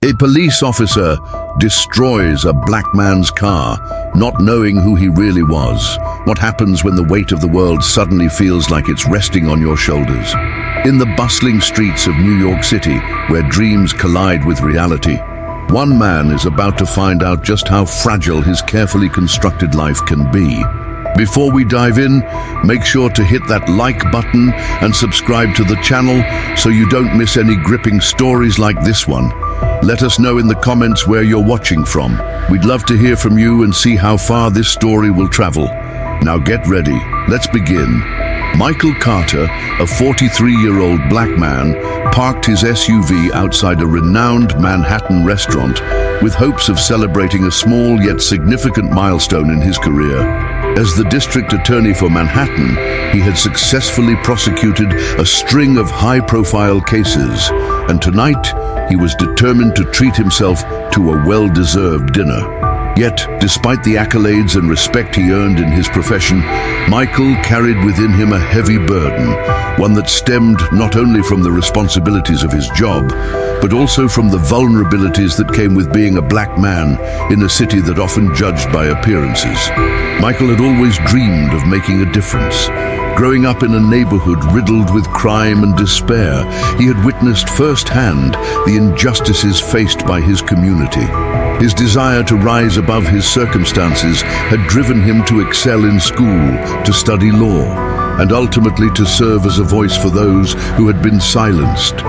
A police officer destroys a black man's car, not knowing who he really was. What happens when the weight of the world suddenly feels like it's resting on your shoulders? In the bustling streets of New York City, where dreams collide with reality, one man is about to find out just how fragile his carefully constructed life can be. Before we dive in, make sure to hit that like button and subscribe to the channel so you don't miss any gripping stories like this one. Let us know in the comments where you're watching from. We'd love to hear from you and see how far this story will travel. Now get ready, let's begin. Michael Carter, a 43-year-old black man, parked his SUV outside a renowned Manhattan restaurant with hopes of celebrating a small yet significant milestone in his career. As the district attorney for Manhattan, he had successfully prosecuted a string of high-profile cases, and tonight he was determined to treat himself to a well-deserved dinner. Yet, despite the accolades and respect he earned in his profession, Michael carried within him a heavy burden, one that stemmed not only from the responsibilities of his job, but also from the vulnerabilities that came with being a black man in a city that often judged by appearances. Michael had always dreamed of making a difference. Growing up in a neighborhood riddled with crime and despair, he had witnessed firsthand the injustices faced by his community. His desire to rise above his circumstances had driven him to excel in school, to study law, and ultimately to serve as a voice for those who had been silenced.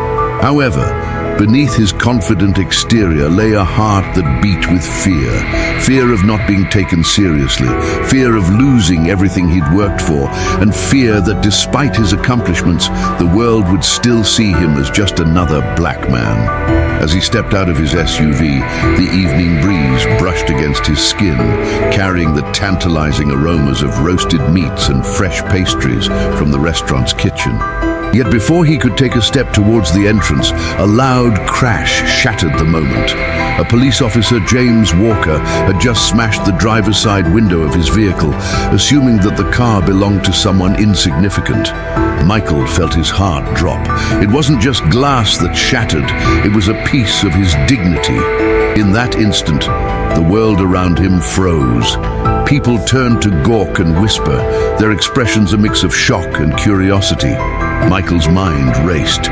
However, beneath his confident exterior lay a heart that beat with fear of not being taken seriously, fear of losing everything he'd worked for, and fear that despite his accomplishments, the world would still see him as just another black man. As he stepped out of his SUV, the evening breeze brushed against his skin, carrying the tantalizing aromas of roasted meats and fresh pastries from the restaurant's kitchen. Yet before he could take a step towards the entrance, a loud crash shattered the moment. A police officer, James Walker, had just smashed the driver's side window of his vehicle, assuming that the car belonged to someone insignificant. Michael felt his heart drop. It wasn't just glass that shattered, it was a piece of his dignity. In that instant, the world around him froze. People turned to gawk and whisper, their expressions a mix of shock and curiosity. Michael's mind raced.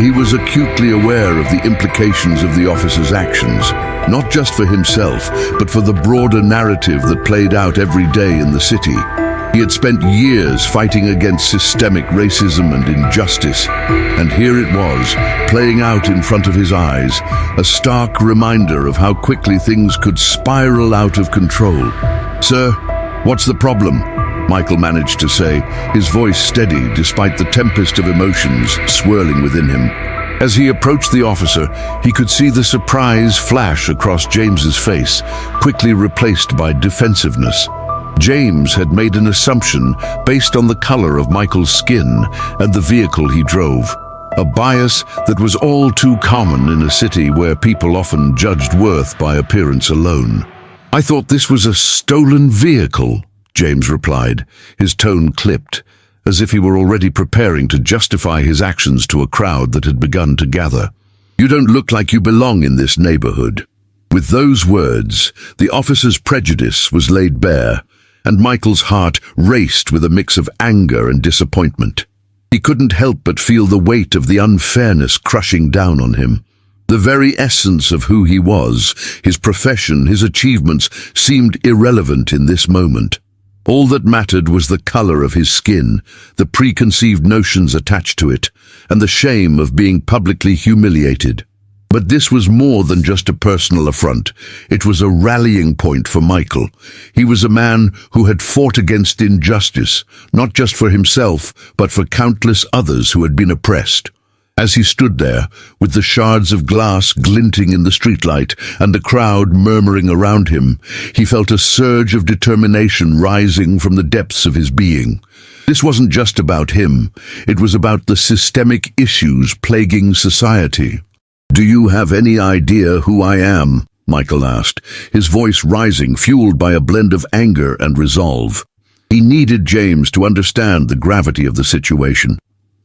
He was acutely aware of the implications of the officer's actions, not just for himself, but for the broader narrative that played out every day in the city. He had spent years fighting against systemic racism and injustice, and here it was, playing out in front of his eyes, a stark reminder of how quickly things could spiral out of control. "Sir, what's the problem?" Michael managed to say, his voice steady despite the tempest of emotions swirling within him. As he approached the officer, he could see the surprise flash across James's face, quickly replaced by defensiveness. James had made an assumption based on the color of Michael's skin and the vehicle he drove, a bias that was all too common in a city where people often judged worth by appearance alone. "I thought this was a stolen vehicle," James replied, his tone clipped, as if he were already preparing to justify his actions to a crowd that had begun to gather. "You don't look like you belong in this neighborhood." With those words, the officer's prejudice was laid bare, and Michael's heart raced with a mix of anger and disappointment. He couldn't help but feel the weight of the unfairness crushing down on him. The very essence of who he was, his profession, his achievements, seemed irrelevant in this moment. All that mattered was the color of his skin, the preconceived notions attached to it, and the shame of being publicly humiliated. But this was more than just a personal affront. It was a rallying point for Michael. He was a man who had fought against injustice, not just for himself, but for countless others who had been oppressed. As he stood there, with the shards of glass glinting in the streetlight and the crowd murmuring around him, he felt a surge of determination rising from the depths of his being. This wasn't just about him. It was about the systemic issues plaguing society. "Do you have any idea who I am?" Michael asked, his voice rising, fueled by a blend of anger and resolve. He needed James to understand the gravity of the situation.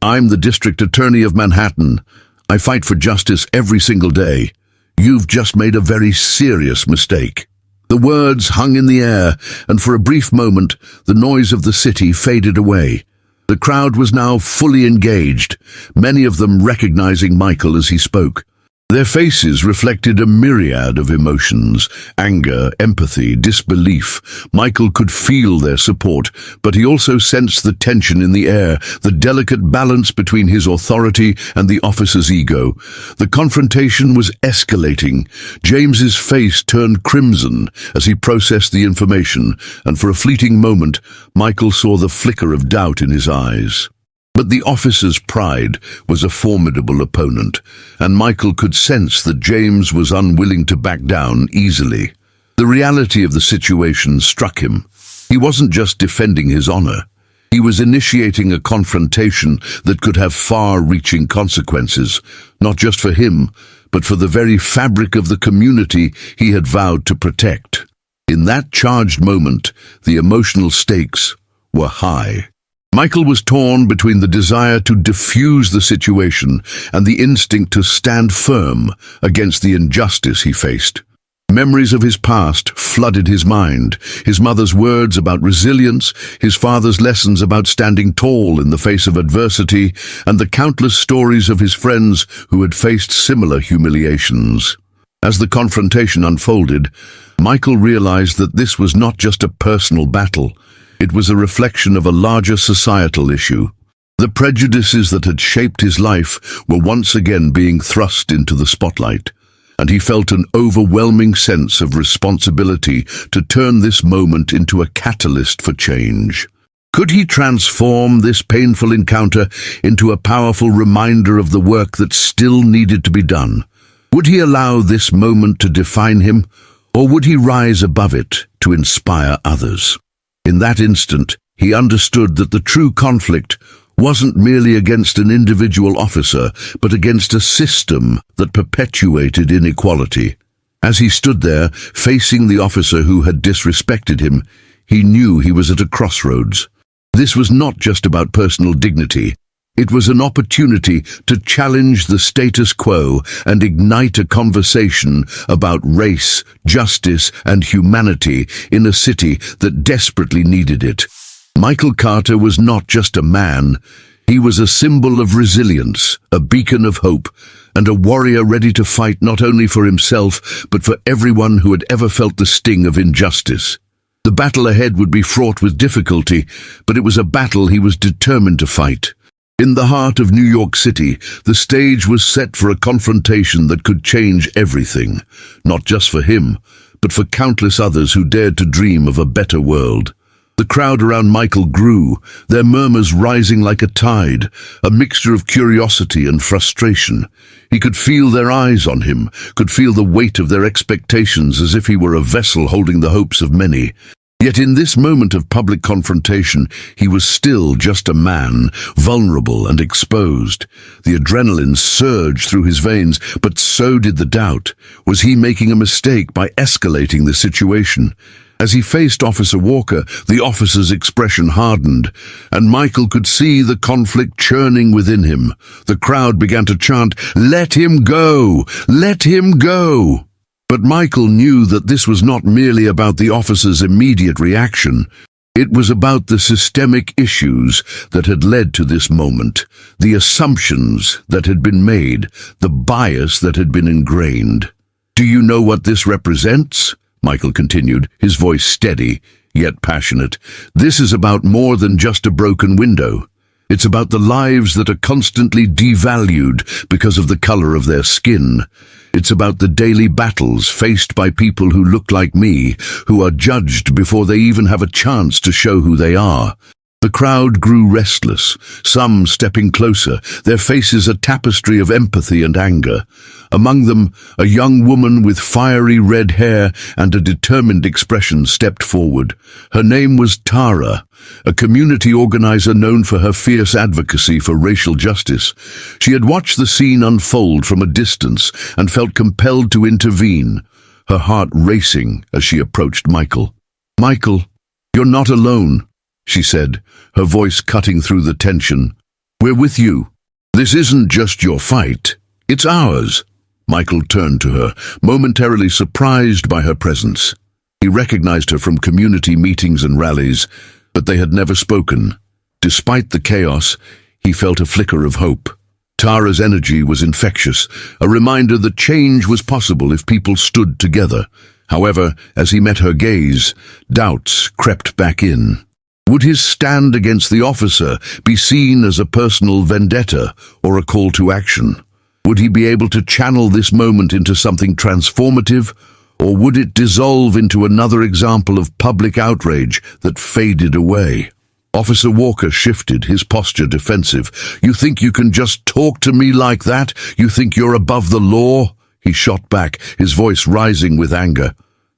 "I'm the district attorney of Manhattan. I fight for justice every single day. "You've just made a very serious mistake." The words hung in the air, and for a brief moment, the noise of the city faded away. The crowd was now fully engaged, many of them recognizing Michael as he spoke. Their faces reflected a myriad of emotions: anger, empathy, disbelief. Michael could feel their support, but he also sensed the tension in the air, the delicate balance between his authority and the officer's ego. The confrontation was escalating. James's face turned crimson as he processed the information, and for a fleeting moment, Michael saw the flicker of doubt in his eyes. But the officer's pride was a formidable opponent, and Michael could sense that James was unwilling to back down easily. The reality of the situation struck him. He wasn't just defending his honor. He was initiating a confrontation that could have far-reaching consequences, not just for him, but for the very fabric of the community he had vowed to protect. In that charged moment, the emotional stakes were high. Michael was torn between the desire to defuse the situation and the instinct to stand firm against the injustice he faced. Memories of his past flooded his mind, his mother's words about resilience, his father's lessons about standing tall in the face of adversity, and the countless stories of his friends who had faced similar humiliations. As the confrontation unfolded, Michael realized that this was not just a personal battle. It was a reflection of a larger societal issue. The prejudices that had shaped his life were once again being thrust into the spotlight, and he felt an overwhelming sense of responsibility to turn this moment into a catalyst for change. Could he transform this painful encounter into a powerful reminder of the work that still needed to be done? Would he allow this moment to define him, or would he rise above it to inspire others? In that instant, he understood that the true conflict wasn't merely against an individual officer, but against a system that perpetuated inequality. As he stood there, facing the officer who had disrespected him, he knew he was at a crossroads. This was not just about personal dignity. It was an opportunity to challenge the status quo and ignite a conversation about race, justice, and humanity in a city that desperately needed it. Michael Carter was not just a man. He was a symbol of resilience, a beacon of hope, and a warrior ready to fight not only for himself, but for everyone who had ever felt the sting of injustice. The battle ahead would be fraught with difficulty, but it was a battle he was determined to fight. In the heart of New York City, the stage was set for a confrontation that could change everything, not just for him, but for countless others who dared to dream of a better world. The crowd around Michael grew, their murmurs rising like a tide, a mixture of curiosity and frustration. He could feel their eyes on him, could feel the weight of their expectations as if he were a vessel holding the hopes of many. Yet in this moment of public confrontation, he was still just a man, vulnerable and exposed. The adrenaline surged through his veins, but so did the doubt. Was he making a mistake by escalating the situation? As he faced Officer Walker, the officer's expression hardened, and Michael could see the conflict churning within him. The crowd began to chant, "Let him go! Let him go!" But Michael knew that this was not merely about the officer's immediate reaction. It was about the systemic issues that had led to this moment, the assumptions that had been made, the bias that had been ingrained. "Do you know what this represents?" Michael continued, his voice steady, yet passionate. "This is about more than just a broken window. It's about the lives that are constantly devalued because of the color of their skin. It's about the daily battles faced by people who look like me, who are judged before they even have a chance to show who they are." The crowd grew restless, some stepping closer, their faces a tapestry of empathy and anger. Among them, a young woman with fiery red hair and a determined expression stepped forward. Her name was Tara, a community organizer known for her fierce advocacy for racial justice. She had watched the scene unfold from a distance and felt compelled to intervene, her heart racing as she approached Michael. "Michael, you're not alone," she said, her voice cutting through the tension. "We're with you. This isn't just your fight, it's ours." Michael turned to her, momentarily surprised by her presence. He recognized her from community meetings and rallies, but they had never spoken. Despite the chaos, he felt a flicker of hope. Tara's energy was infectious, a reminder that change was possible if people stood together. However, as he met her gaze, doubts crept back in. Would his stand against the officer be seen as a personal vendetta or a call to action? Would he be able to channel this moment into something transformative, or would it dissolve into another example of public outrage that faded away? Officer Walker shifted, his posture defensive. "You think you can just talk to me like that? You think you're above the law?" He shot back, his voice rising with anger.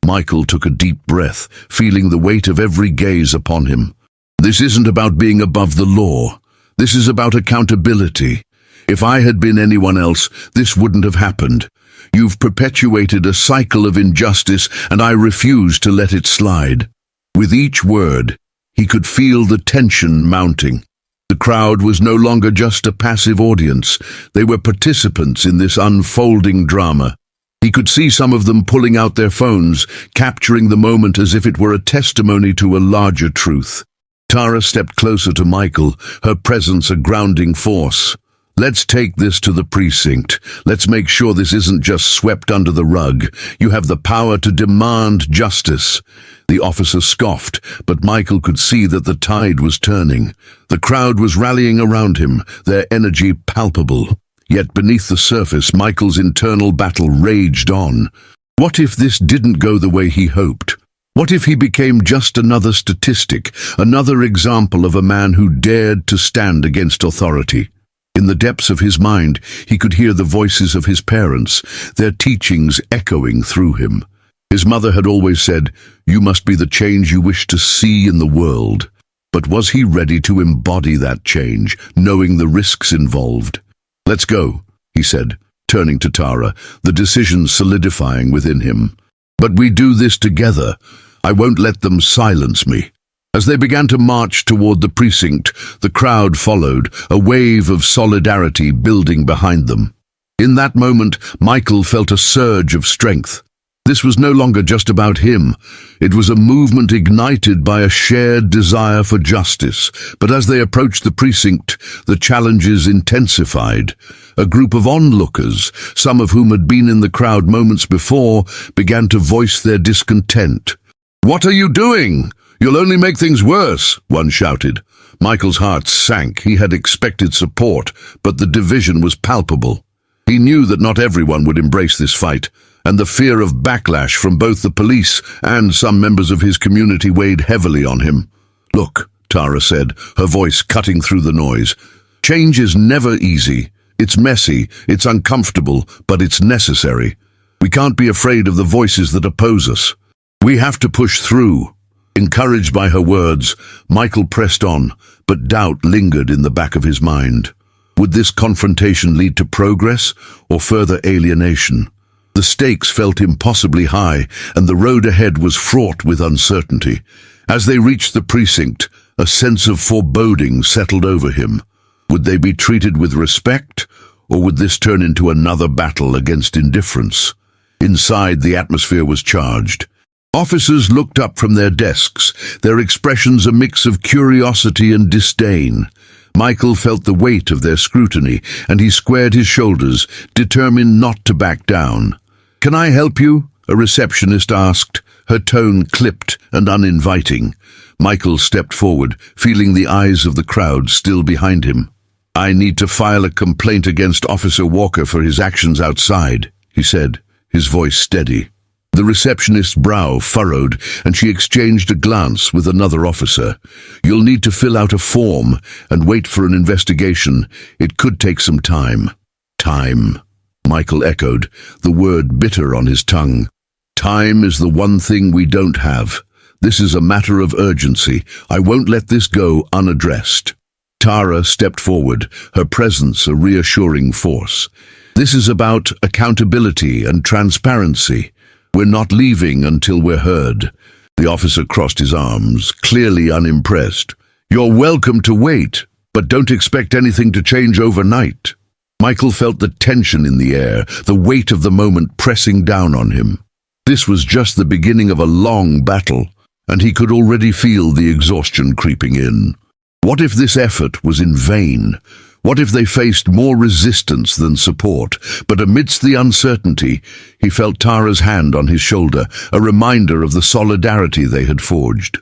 Michael took a deep breath, feeling the weight of every gaze upon him. "This isn't about being above the law. This is about accountability. If I had been anyone else, this wouldn't have happened. You've perpetuated a cycle of injustice, and I refuse to let it slide." With each word, he could feel the tension mounting. The crowd was no longer just a passive audience. They were participants in this unfolding drama. He could see some of them pulling out their phones, capturing the moment as if it were a testimony to a larger truth. Tara stepped closer to Michael, her presence a grounding force. "Let's take this to the precinct. Let's make sure this isn't just swept under the rug. You have the power to demand justice." The officer scoffed, but Michael could see that the tide was turning. The crowd was rallying around him, their energy palpable. Yet beneath the surface, Michael's internal battle raged on. What if this didn't go the way he hoped? What if he became just another statistic, another example of a man who dared to stand against authority? In the depths of his mind, he could hear the voices of his parents, their teachings echoing through him. His mother had always said, "You must be the change you wish to see in the world." But was he ready to embody that change, knowing the risks involved? "Let's go," he said, turning to Tara, the decision solidifying within him. "But we do this together. I won't let them silence me." As they began to march toward the precinct, the crowd followed, a wave of solidarity building behind them. In that moment, Michael felt a surge of strength. This was no longer just about him. It was a movement ignited by a shared desire for justice. But as they approached the precinct, the challenges intensified. A group of onlookers, some of whom had been in the crowd moments before, began to voice their discontent. "What are you doing? You'll only make things worse," one shouted. Michael's heart sank. He had expected support, but the division was palpable. He knew that not everyone would embrace this fight, and the fear of backlash from both the police and some members of his community weighed heavily on him. "Look," Tara said, her voice cutting through the noise. "Change is never easy. It's messy, it's uncomfortable, but it's necessary. We can't be afraid of the voices that oppose us. We have to push through." Encouraged by her words, Michael pressed on, but doubt lingered in the back of his mind. Would this confrontation lead to progress or further alienation? The stakes felt impossibly high, and the road ahead was fraught with uncertainty. As they reached the precinct, a sense of foreboding settled over him. Would they be treated with respect, or would this turn into another battle against indifference? Inside, the atmosphere was charged. Officers looked up from their desks, their expressions a mix of curiosity and disdain. Michael felt the weight of their scrutiny, and he squared his shoulders, determined not to back down. "Can I help you?" a receptionist asked, her tone clipped and uninviting. Michael stepped forward, feeling the eyes of the crowd still behind him. "I need to file a complaint against Officer Walker for his actions outside," he said, his voice steady. The receptionist's brow furrowed, and she exchanged a glance with another officer. "You'll need to fill out a form and wait for an investigation. It could take some time." "Time," Michael echoed, the word bitter on his tongue. "Time is the one thing we don't have. This is a matter of urgency. I won't let this go unaddressed." Tara stepped forward, her presence a reassuring force. "This is about accountability and transparency. We're not leaving until we're heard." The officer crossed his arms, clearly unimpressed. "You're welcome to wait, but don't expect anything to change overnight." Michael felt the tension in the air, the weight of the moment pressing down on him. This was just the beginning of a long battle, and he could already feel the exhaustion creeping in. What if this effort was in vain? What if they faced more resistance than support? But amidst the uncertainty, he felt Tara's hand on his shoulder, a reminder of the solidarity they had forged.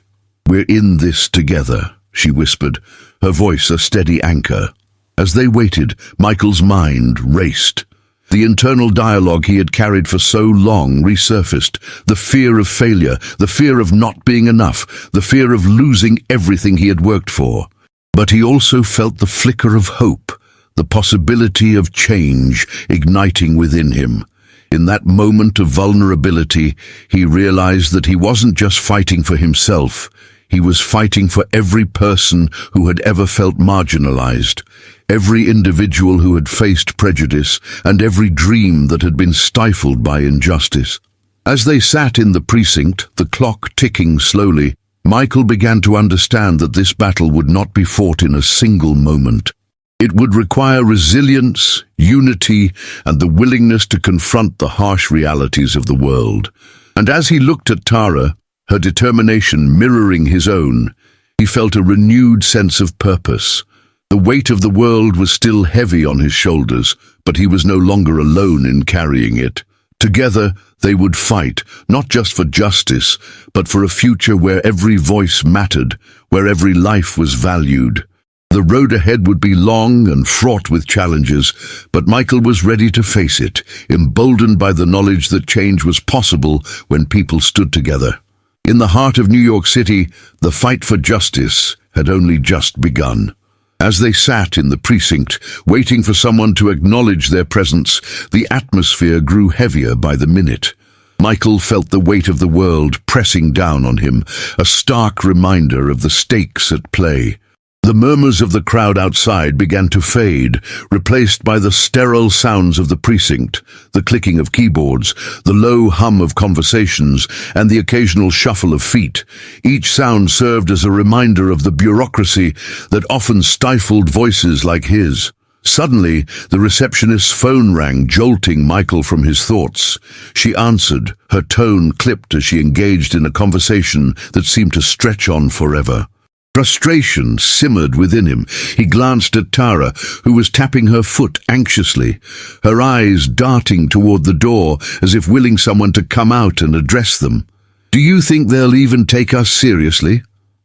"We're in this together," she whispered, her voice a steady anchor. As they waited, Michael's mind raced. The internal dialogue he had carried for so long resurfaced. The fear of failure, the fear of not being enough, the fear of losing everything he had worked for. But he also felt the flicker of hope, the possibility of change igniting within him. In that moment of vulnerability, he realized that he wasn't just fighting for himself. He was fighting for every person who had ever felt marginalized, every individual who had faced prejudice, and every dream that had been stifled by injustice. As they sat in the precinct, the clock ticking slowly, Michael began to understand that this battle would not be fought in a single moment. It would require resilience, unity, and the willingness to confront the harsh realities of the world. And as he looked at Tara, her determination mirroring his own, he felt a renewed sense of purpose. The weight of the world was still heavy on his shoulders, but he was no longer alone in carrying it. Together, they would fight, not just for justice, but for a future where every voice mattered, where every life was valued. The road ahead would be long and fraught with challenges, but Michael was ready to face it, emboldened by the knowledge that change was possible when people stood together. In the heart of New York City, the fight for justice had only just begun. As they sat in the precinct, waiting for someone to acknowledge their presence, the atmosphere grew heavier by the minute. Michael felt the weight of the world pressing down on him, a stark reminder of the stakes at play. The murmurs of the crowd outside began to fade, replaced by the sterile sounds of the precinct, the clicking of keyboards, the low hum of conversations, and the occasional shuffle of feet. Each sound served as a reminder of the bureaucracy that often stifled voices like his. Suddenly, the receptionist's phone rang, jolting Michael from his thoughts. She answered, her tone clipped as she engaged in a conversation that seemed to stretch on forever. Frustration simmered within him. He glanced at Tara, who was tapping her foot anxiously, her eyes darting toward the door as if willing someone to come out and address them. "Do you think they'll even take us seriously?"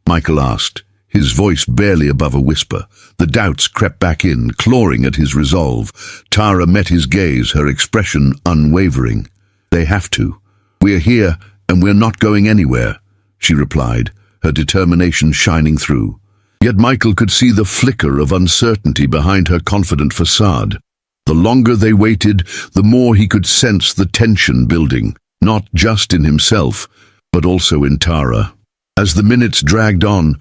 Michael asked, his voice barely above a whisper. The doubts crept back in, clawing at his resolve. Tara met his gaze, her expression unwavering. "They have to. We're here, and we're not going anywhere," she replied, her determination shining through. Yet Michael could see the flicker of uncertainty behind her confident facade. The longer they waited, the more he could sense the tension building, not just in himself, but also in Tara. As the minutes dragged on,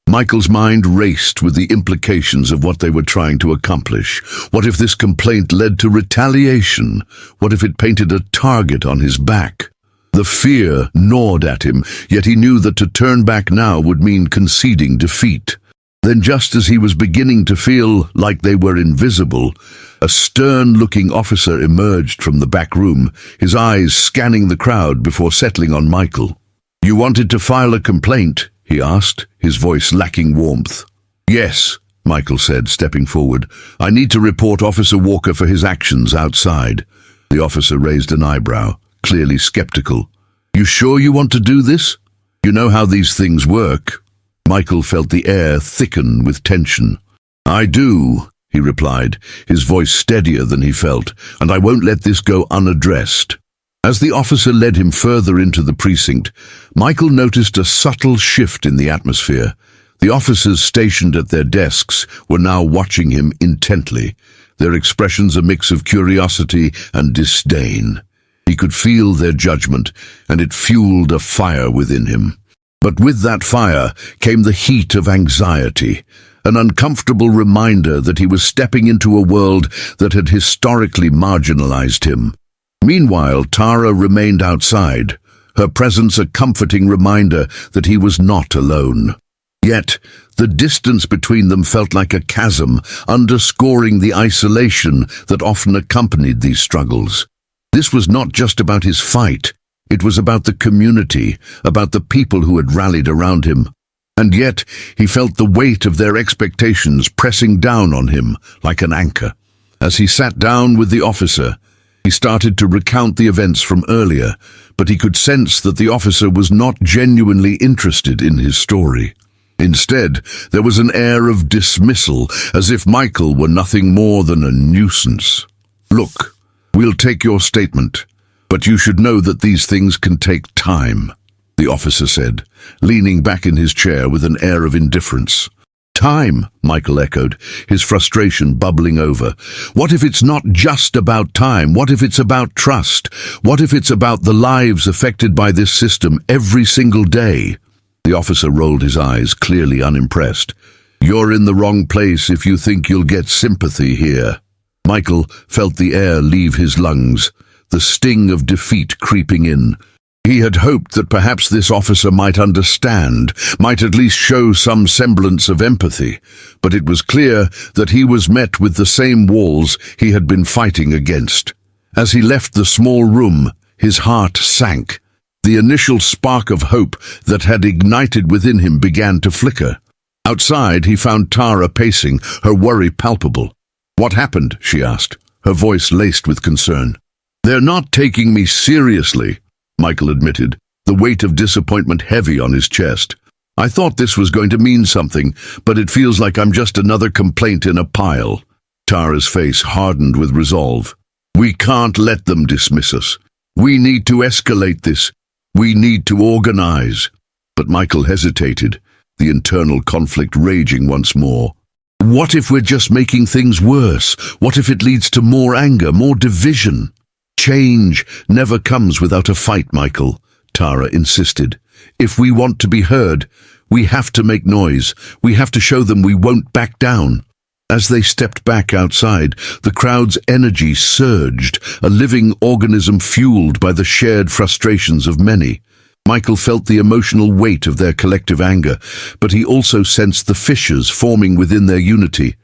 Michael's mind raced with the implications of what they were trying to accomplish. What if this complaint led to retaliation? What if it painted a target on his back? The fear gnawed at him, yet he knew that to turn back now would mean conceding defeat. Then, just as he was beginning to feel like they were invisible, a stern-looking officer emerged from the back room, his eyes scanning the crowd before settling on Michael. "You wanted to file a complaint?" he asked, his voice lacking warmth. "Yes," Michael said, stepping forward. "I need to report Officer Walker for his actions outside." The officer raised an eyebrow, clearly skeptical. "You sure you want to do this? You know how these things work." Michael felt the air thicken with tension. "I do," he replied, his voice steadier than he felt, "and I won't let this go unaddressed." As the officer led him further into the precinct, Michael noticed a subtle shift in the atmosphere. The officers stationed at their desks were now watching him intently, their expressions a mix of curiosity and disdain. He could feel their judgment, and it fueled a fire within him. But with that fire came the heat of anxiety, an uncomfortable reminder that he was stepping into a world that had historically marginalized him. Meanwhile, Tara remained outside, her presence a comforting reminder that he was not alone. Yet, the distance between them felt like a chasm, underscoring the isolation that often accompanied these struggles. This was not just about his fight. It was about the community, about the people who had rallied around him. And yet, he felt the weight of their expectations pressing down on him like an anchor. As he sat down with the officer, he started to recount the events from earlier, but he could sense that the officer was not genuinely interested in his story. Instead, there was an air of dismissal, as if Michael were nothing more than a nuisance. "Look, we'll take your statement, but you should know that these things can take time," the officer said, leaning back in his chair with an air of indifference. "Time," Michael echoed, his frustration bubbling over. "What if it's not just about time? What if it's about trust? What if it's about the lives affected by this system every single day?" The officer rolled his eyes, clearly unimpressed. "You're in the wrong place if you think you'll get sympathy here." Michael felt the air leave his lungs, the sting of defeat creeping in. He had hoped that perhaps this officer might understand, might at least show some semblance of empathy, but it was clear that he was met with the same walls he had been fighting against. As he left the small room, his heart sank. The initial spark of hope that had ignited within him began to flicker. Outside, he found Tara pacing, her worry palpable. "What happened?" she asked, her voice laced with concern. "They're not taking me seriously," Michael admitted, the weight of disappointment heavy on his chest. "I thought this was going to mean something, but it feels like I'm just another complaint in a pile." Tara's face hardened with resolve. "We can't let them dismiss us. We need to escalate this. We need to organize." But Michael hesitated, the internal conflict raging once more. "What if we're just making things worse? What if it leads to more anger, more division?" "Change never comes without a fight, Michael," Tara insisted. "If we want to be heard, we have to make noise. We have to show them we won't back down." As they stepped back outside, the crowd's energy surged, a living organism fueled by the shared frustrations of many. Michael felt the emotional weight of their collective anger, but he also sensed the fissures forming within their unity.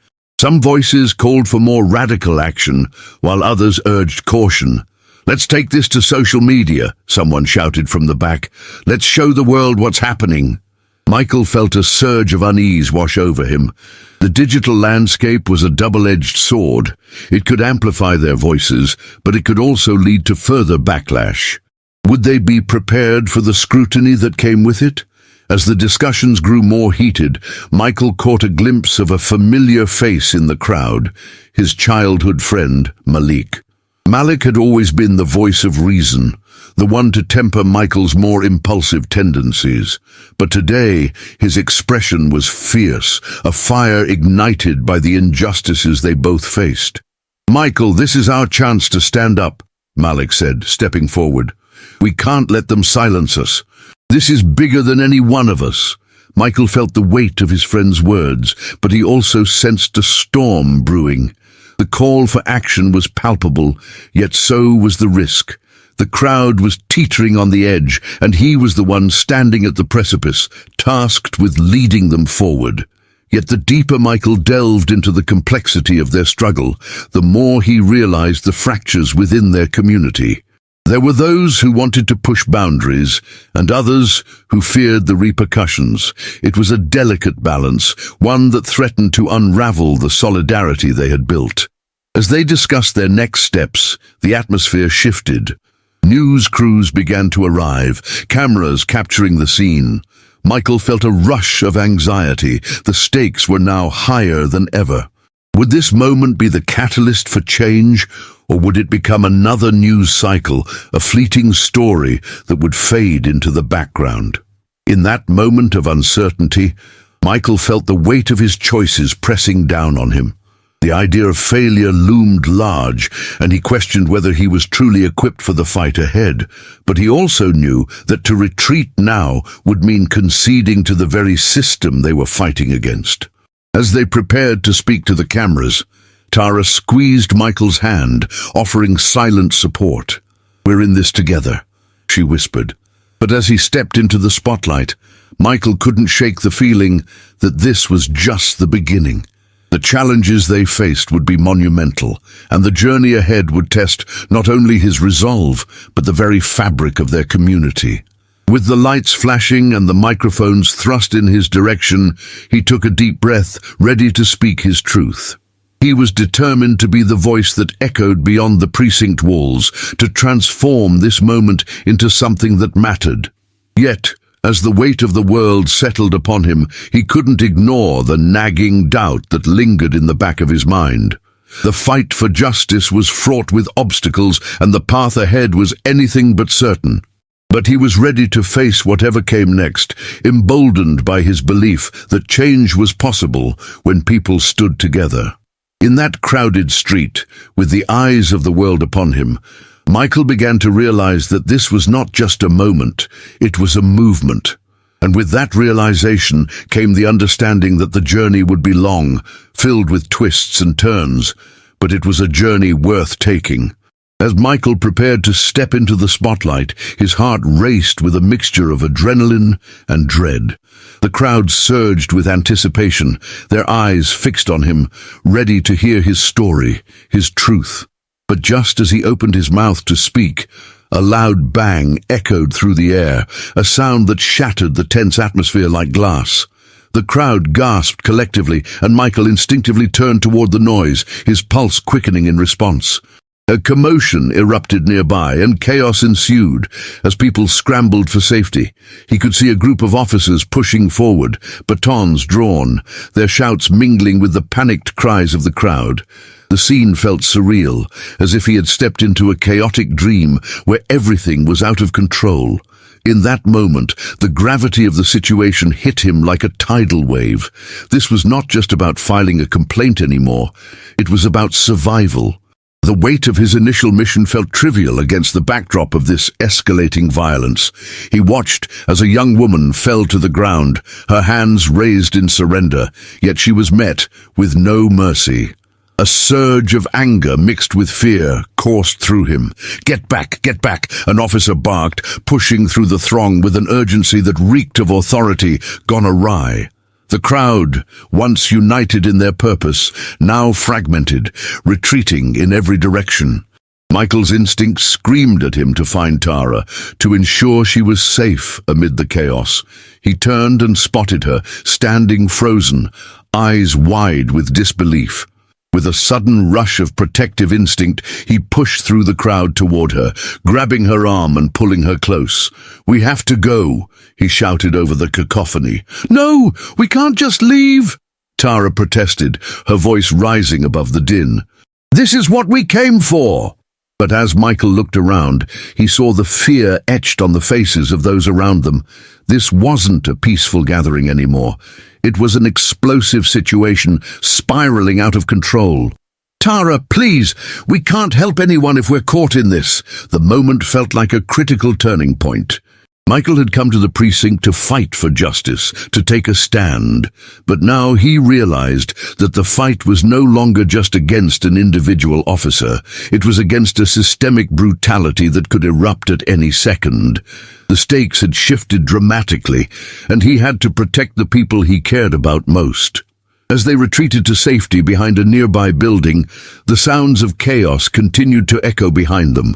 Some voices called for more radical action, while others urged caution. "Let's take this to social media," someone shouted from the back. "Let's show the world what's happening." Michael felt a surge of unease wash over him. The digital landscape was a double-edged sword. It could amplify their voices, but it could also lead to further backlash. Would they be prepared for the scrutiny that came with it? As the discussions grew more heated, Michael caught a glimpse of a familiar face in the crowd, his childhood friend, Malik. Malik had always been the voice of reason, the one to temper Michael's more impulsive tendencies. But today, his expression was fierce, a fire ignited by the injustices they both faced. "Michael, this is our chance to stand up," Malik said, stepping forward. "We can't let them silence us. This is bigger than any one of us." Michael felt the weight of his friend's words, but he also sensed a storm brewing. The call for action was palpable, yet so was the risk. The crowd was teetering on the edge, and he was the one standing at the precipice, tasked with leading them forward. Yet the deeper Michael delved into the complexity of their struggle, the more he realized the fractures within their community. There were those who wanted to push boundaries, and others who feared the repercussions. It was a delicate balance, one that threatened to unravel the solidarity they had built. As they discussed their next steps, the atmosphere shifted. News crews began to arrive, cameras capturing the scene. Michael felt a rush of anxiety. The stakes were now higher than ever. Would this moment be the catalyst for change, or would it become another news cycle, a fleeting story that would fade into the background? In that moment of uncertainty, Michael felt the weight of his choices pressing down on him. The idea of failure loomed large, and he questioned whether he was truly equipped for the fight ahead. But he also knew that to retreat now would mean conceding to the very system they were fighting against. As they prepared to speak to the cameras, Tara squeezed Michael's hand, offering silent support. "We're in this together," she whispered. But as he stepped into the spotlight, Michael couldn't shake the feeling that this was just the beginning. The challenges they faced would be monumental, and the journey ahead would test not only his resolve, but the very fabric of their community. With the lights flashing and the microphones thrust in his direction, he took a deep breath, ready to speak his truth. He was determined to be the voice that echoed beyond the precinct walls, to transform this moment into something that mattered. Yet, as the weight of the world settled upon him, he couldn't ignore the nagging doubt that lingered in the back of his mind. The fight for justice was fraught with obstacles, and the path ahead was anything but certain. But he was ready to face whatever came next, emboldened by his belief that change was possible when people stood together. In that crowded street, with the eyes of the world upon him, Michael began to realize that this was not just a moment, it was a movement. And with that realization came the understanding that the journey would be long, filled with twists and turns, but it was a journey worth taking. As Michael prepared to step into the spotlight, his heart raced with a mixture of adrenaline and dread. The crowd surged with anticipation, their eyes fixed on him, ready to hear his story, his truth. But just as he opened his mouth to speak, a loud bang echoed through the air, a sound that shattered the tense atmosphere like glass. The crowd gasped collectively, and Michael instinctively turned toward the noise, his pulse quickening in response. A commotion erupted nearby, and chaos ensued as people scrambled for safety. He could see a group of officers pushing forward, batons drawn, their shouts mingling with the panicked cries of the crowd. The scene felt surreal, as if he had stepped into a chaotic dream where everything was out of control. In that moment, the gravity of the situation hit him like a tidal wave. This was not just about filing a complaint anymore. It was about survival. The weight of his initial mission felt trivial against the backdrop of this escalating violence. He watched as a young woman fell to the ground, her hands raised in surrender, yet she was met with no mercy. A surge of anger mixed with fear coursed through him. "Get back, get back," an officer barked, pushing through the throng with an urgency that reeked of authority gone awry. The crowd, once united in their purpose, now fragmented, retreating in every direction. Michael's instinct screamed at him to find Tara, to ensure she was safe amid the chaos. He turned and spotted her, standing frozen, eyes wide with disbelief. With a sudden rush of protective instinct, he pushed through the crowd toward her, grabbing her arm and pulling her close. "We have to go," he shouted over the cacophony. "No, we can't just leave," Tara protested, her voice rising above the din. "This is what we came for." But as Michael looked around, he saw the fear etched on the faces of those around them. This wasn't a peaceful gathering anymore. It was an explosive situation, spiraling out of control. "Tara, please, we can't help anyone if we're caught in this." The moment felt like a critical turning point. Michael had come to the precinct to fight for justice, to take a stand. But now he realized that the fight was no longer just against an individual officer. It was against a systemic brutality that could erupt at any second. The stakes had shifted dramatically, and he had to protect the people he cared about most. As they retreated to safety behind a nearby building, the sounds of chaos continued to echo behind them.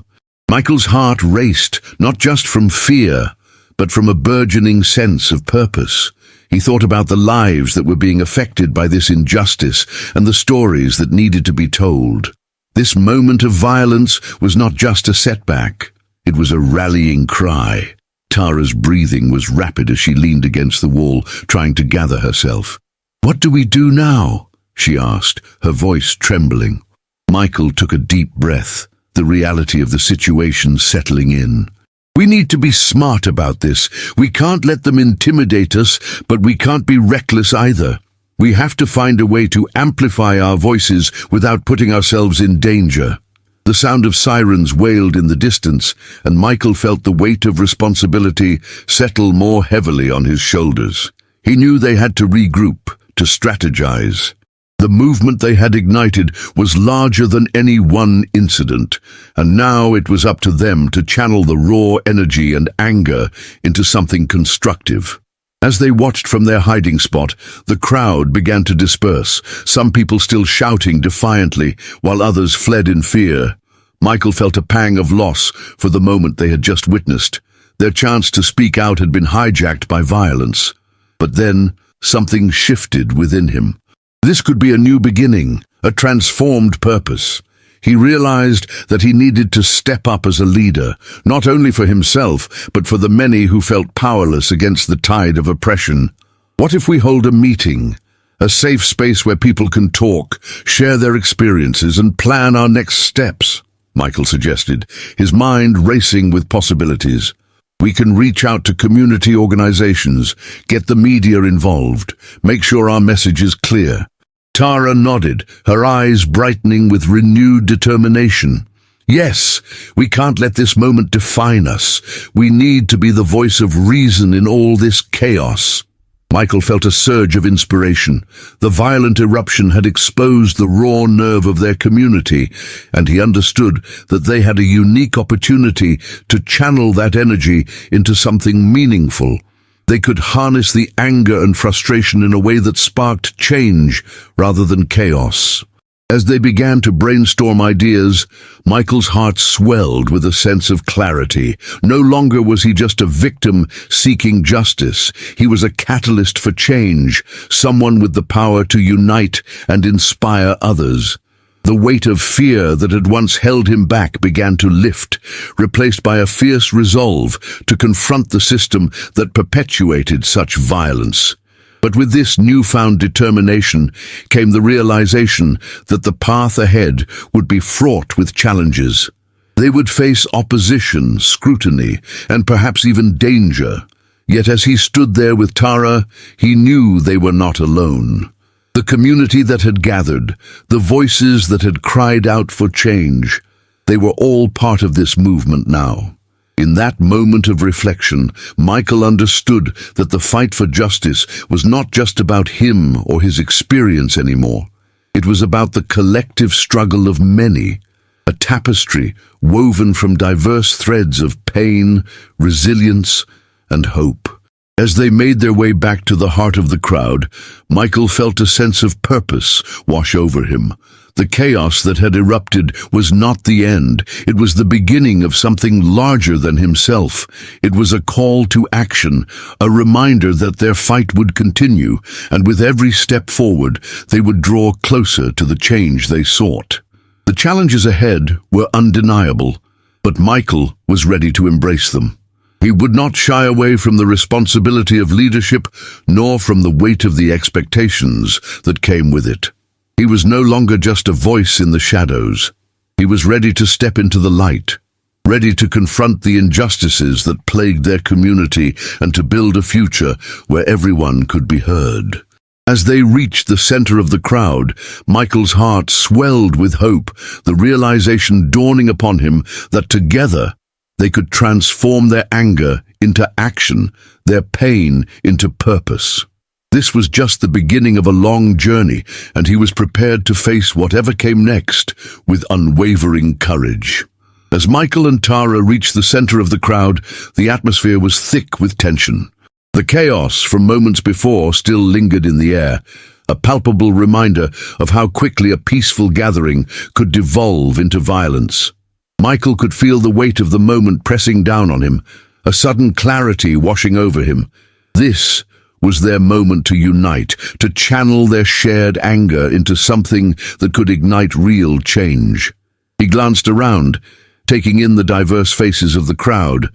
Michael's heart raced, not just from fear, but from a burgeoning sense of purpose. He thought about the lives that were being affected by this injustice and the stories that needed to be told. This moment of violence was not just a setback, it was a rallying cry. Tara's breathing was rapid as she leaned against the wall, trying to gather herself. "What do we do now?" she asked, her voice trembling. Michael took a deep breath, the reality of the situation settling in. "We need to be smart about this. We can't let them intimidate us, but we can't be reckless either. We have to find a way to amplify our voices without putting ourselves in danger." The sound of sirens wailed in the distance, and Michael felt the weight of responsibility settle more heavily on his shoulders. He knew they had to regroup, to strategize. The movement they had ignited was larger than any one incident, and now it was up to them to channel the raw energy and anger into something constructive. As they watched from their hiding spot, the crowd began to disperse, some people still shouting defiantly, while others fled in fear. Michael felt a pang of loss for the moment they had just witnessed. Their chance to speak out had been hijacked by violence. But then, something shifted within him. This could be a new beginning, a transformed purpose. He realized that he needed to step up as a leader, not only for himself, but for the many who felt powerless against the tide of oppression. What if we hold a meeting, a safe space where people can talk, share their experiences, and plan our next steps? Michael suggested, his mind racing with possibilities. We can reach out to community organizations, get the media involved, make sure our message is clear. Tara nodded, her eyes brightening with renewed determination. Yes, we can't let this moment define us. We need to be the voice of reason in all this chaos. Michael felt a surge of inspiration. The violent eruption had exposed the raw nerve of their community, and he understood that they had a unique opportunity to channel that energy into something meaningful. They could harness the anger and frustration in a way that sparked change rather than chaos. As they began to brainstorm ideas, Michael's heart swelled with a sense of clarity. No longer was he just a victim seeking justice. He was a catalyst for change, someone with the power to unite and inspire others. The weight of fear that had once held him back began to lift, replaced by a fierce resolve to confront the system that perpetuated such violence. But with this newfound determination came the realization that the path ahead would be fraught with challenges. They would face opposition, scrutiny, and perhaps even danger. Yet as he stood there with Tara, he knew they were not alone. The community that had gathered, the voices that had cried out for change, they were all part of this movement now. In that moment of reflection, Michael understood that the fight for justice was not just about him or his experience anymore. It was about the collective struggle of many, a tapestry woven from diverse threads of pain, resilience, and hope. As they made their way back to the heart of the crowd, Michael felt a sense of purpose wash over him. The chaos that had erupted was not the end. It was the beginning of something larger than himself. It was a call to action, a reminder that their fight would continue, and with every step forward, they would draw closer to the change they sought. The challenges ahead were undeniable, but Michael was ready to embrace them. He would not shy away from the responsibility of leadership, nor from the weight of the expectations that came with it. He was no longer just a voice in the shadows. He was ready to step into the light, ready to confront the injustices that plagued their community and to build a future where everyone could be heard. As they reached the center of the crowd, Michael's heart swelled with hope, the realization dawning upon him that together they could transform their anger into action, their pain into purpose. This was just the beginning of a long journey, and he was prepared to face whatever came next with unwavering courage. As Michael and Tara reached the center of the crowd, the atmosphere was thick with tension. The chaos from moments before still lingered in the air, a palpable reminder of how quickly a peaceful gathering could devolve into violence. Michael could feel the weight of the moment pressing down on him, a sudden clarity washing over him. This was their moment to unite, to channel their shared anger into something that could ignite real change. He glanced around, taking in the diverse faces of the crowd,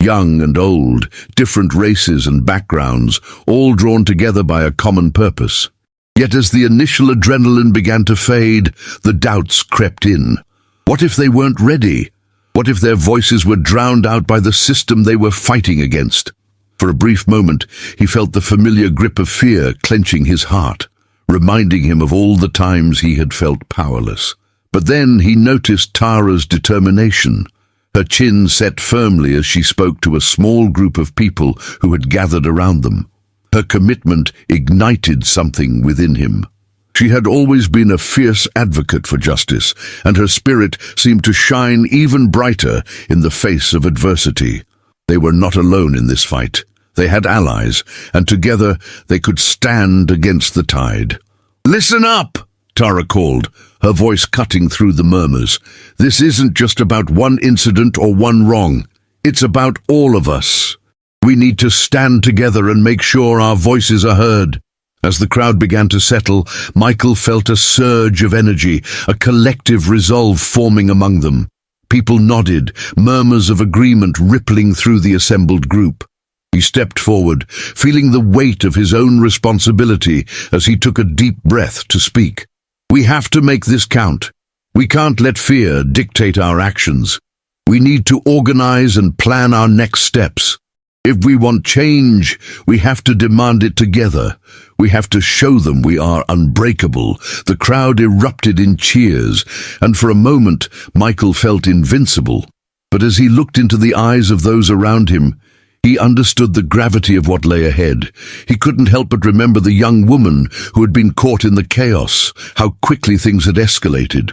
young and old, different races and backgrounds, all drawn together by a common purpose. Yet as the initial adrenaline began to fade, the doubts crept in. What if they weren't ready? What if their voices were drowned out by the system they were fighting against? For a brief moment, he felt the familiar grip of fear clenching his heart, reminding him of all the times he had felt powerless. But then he noticed Tara's determination, her chin set firmly as she spoke to a small group of people who had gathered around them. Her commitment ignited something within him. She had always been a fierce advocate for justice, and her spirit seemed to shine even brighter in the face of adversity. They were not alone in this fight. They had allies, and together they could stand against the tide. "Listen up!" Tara called, her voice cutting through the murmurs. "This isn't just about one incident or one wrong. It's about all of us. We need to stand together and make sure our voices are heard." As the crowd began to settle, Michael felt a surge of energy, a collective resolve forming among them. People nodded, murmurs of agreement rippling through the assembled group. He stepped forward, feeling the weight of his own responsibility as he took a deep breath to speak. "We have to make this count. We can't let fear dictate our actions. We need to organize and plan our next steps. If we want change, we have to demand it together. We have to show them we are unbreakable." The crowd erupted in cheers, and for a moment Michael felt invincible. But as he looked into the eyes of those around him, he understood the gravity of what lay ahead. He couldn't help but remember the young woman who had been caught in the chaos, how quickly things had escalated.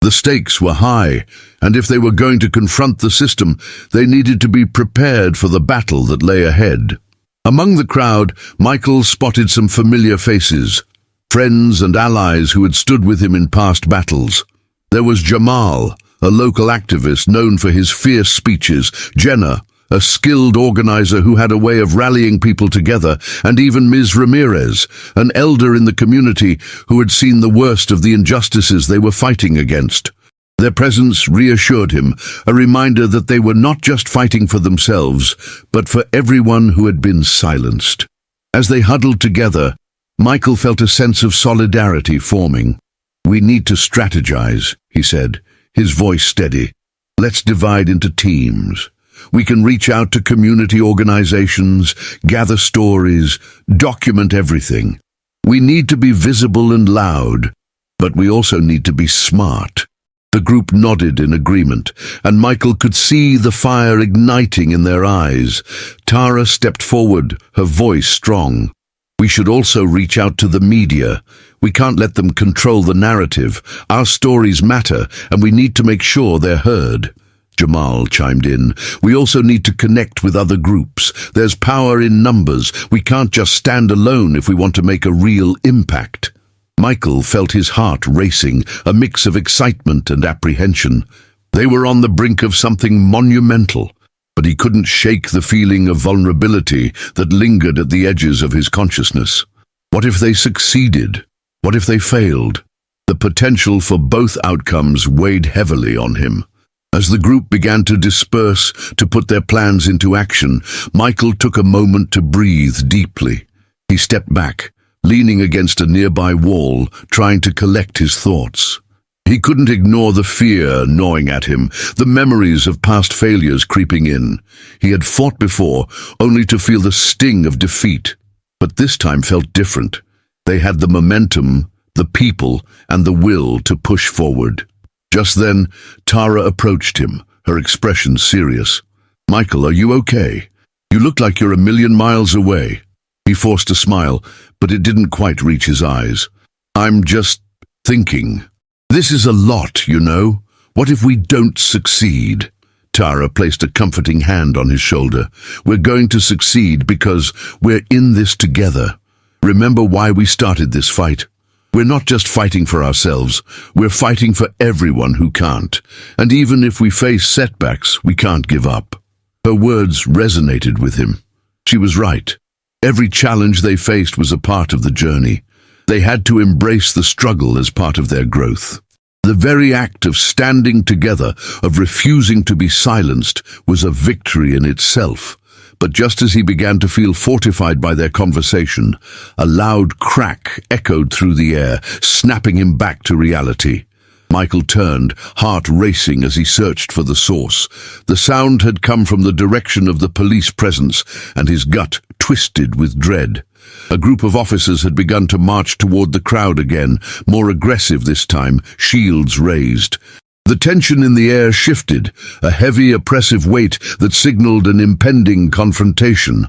The stakes were high, and if they were going to confront the system, they needed to be prepared for the battle that lay ahead. Among the crowd, Michael spotted some familiar faces, friends and allies who had stood with him in past battles. There was Jamal, a local activist known for his fierce speeches, Jenna, a skilled organizer who had a way of rallying people together, and even Ms. Ramirez, an elder in the community who had seen the worst of the injustices they were fighting against. Their presence reassured him, a reminder that they were not just fighting for themselves, but for everyone who had been silenced. As they huddled together, Michael felt a sense of solidarity forming. "We need to strategize," he said, his voice steady. "Let's divide into teams. We can reach out to community organizations, gather stories, document everything. We need to be visible and loud, but we also need to be smart." The group nodded in agreement, and Michael could see the fire igniting in their eyes. Tara stepped forward, her voice strong. "We should also reach out to the media. We can't let them control the narrative. Our stories matter, and we need to make sure they're heard." Jamal chimed in. "We also need to connect with other groups. There's power in numbers. We can't just stand alone if we want to make a real impact." Michael felt his heart racing, a mix of excitement and apprehension. They were on the brink of something monumental, but he couldn't shake the feeling of vulnerability that lingered at the edges of his consciousness. What if they succeeded? What if they failed? The potential for both outcomes weighed heavily on him. As the group began to disperse to put their plans into action, Michael took a moment to breathe deeply. He stepped back, leaning against a nearby wall, trying to collect his thoughts. He couldn't ignore the fear gnawing at him, the memories of past failures creeping in. He had fought before, only to feel the sting of defeat. But this time felt different. They had the momentum, the people, and the will to push forward. Just then, Tara approached him, her expression serious. "Michael, are you okay? You look like you're a million miles away." He forced a smile, but it didn't quite reach his eyes. "I'm just thinking. This is a lot, you know. What if we don't succeed?" Tara placed a comforting hand on his shoulder. "We're going to succeed because we're in this together. Remember why we started this fight. We're not just fighting for ourselves, we're fighting for everyone who can't. And even if we face setbacks, we can't give up." Her words resonated with him. She was right. Every challenge they faced was a part of the journey. They had to embrace the struggle as part of their growth. The very act of standing together, of refusing to be silenced, was a victory in itself. But just as he began to feel fortified by their conversation, a loud crack echoed through the air, snapping him back to reality. Michael turned, heart racing as he searched for the source. The sound had come from the direction of the police presence, and his gut twisted with dread. A group of officers had begun to march toward the crowd again, more aggressive this time, shields raised. The tension in the air shifted, a heavy, oppressive weight that signaled an impending confrontation.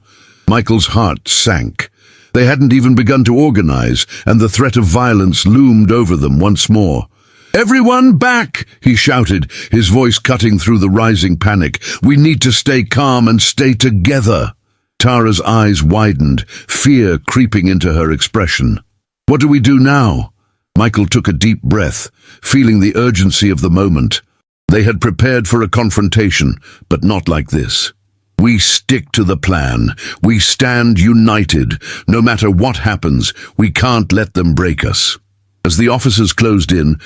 Michael's heart sank. They hadn't even begun to organize, and the threat of violence loomed over them once more. "Everyone back!" he shouted, his voice cutting through the rising panic. "We need to stay calm and stay together." Tara's eyes widened, fear creeping into her expression. "What do we do now?" Michael took a deep breath, feeling the urgency of the moment. They had prepared for a confrontation, but not like this. "We stick to the plan. We stand united. No matter what happens, we can't let them break us." As the officers closed in,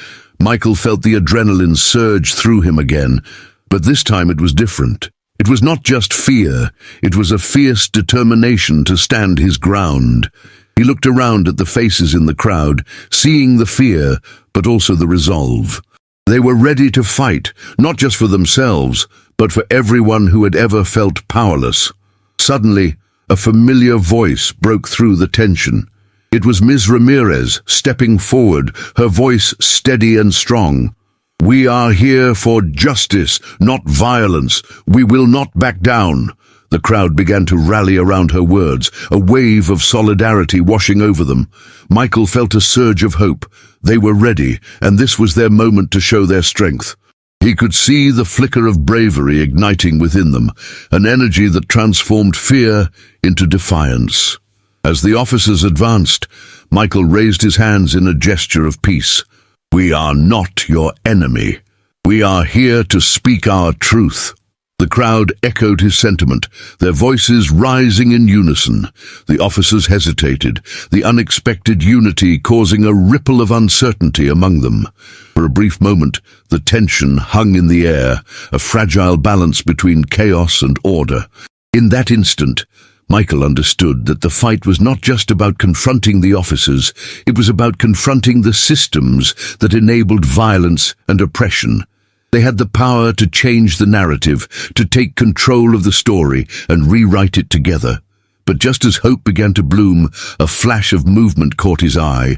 Michael felt the adrenaline surge through him again, but this time it was different. It was not just fear, it was a fierce determination to stand his ground. He looked around at the faces in the crowd, seeing the fear, but also the resolve. They were ready to fight, not just for themselves, but for everyone who had ever felt powerless. Suddenly, a familiar voice broke through the tension. It was Ms. Ramirez stepping forward, her voice steady and strong. "We are here for justice, not violence. We will not back down." The crowd began to rally around her words, a wave of solidarity washing over them. Michael felt a surge of hope. They were ready, and this was their moment to show their strength. He could see the flicker of bravery igniting within them, an energy that transformed fear into defiance. As the officers advanced, Michael raised his hands in a gesture of peace. "We are not your enemy. We are here to speak our truth." The crowd echoed his sentiment, their voices rising in unison. The officers hesitated, the unexpected unity causing a ripple of uncertainty among them. For a brief moment, the tension hung in the air, a fragile balance between chaos and order. In that instant, Michael understood that the fight was not just about confronting the officers, it was about confronting the systems that enabled violence and oppression. They had the power to change the narrative, to take control of the story and rewrite it together. But just as hope began to bloom, a flash of movement caught his eye.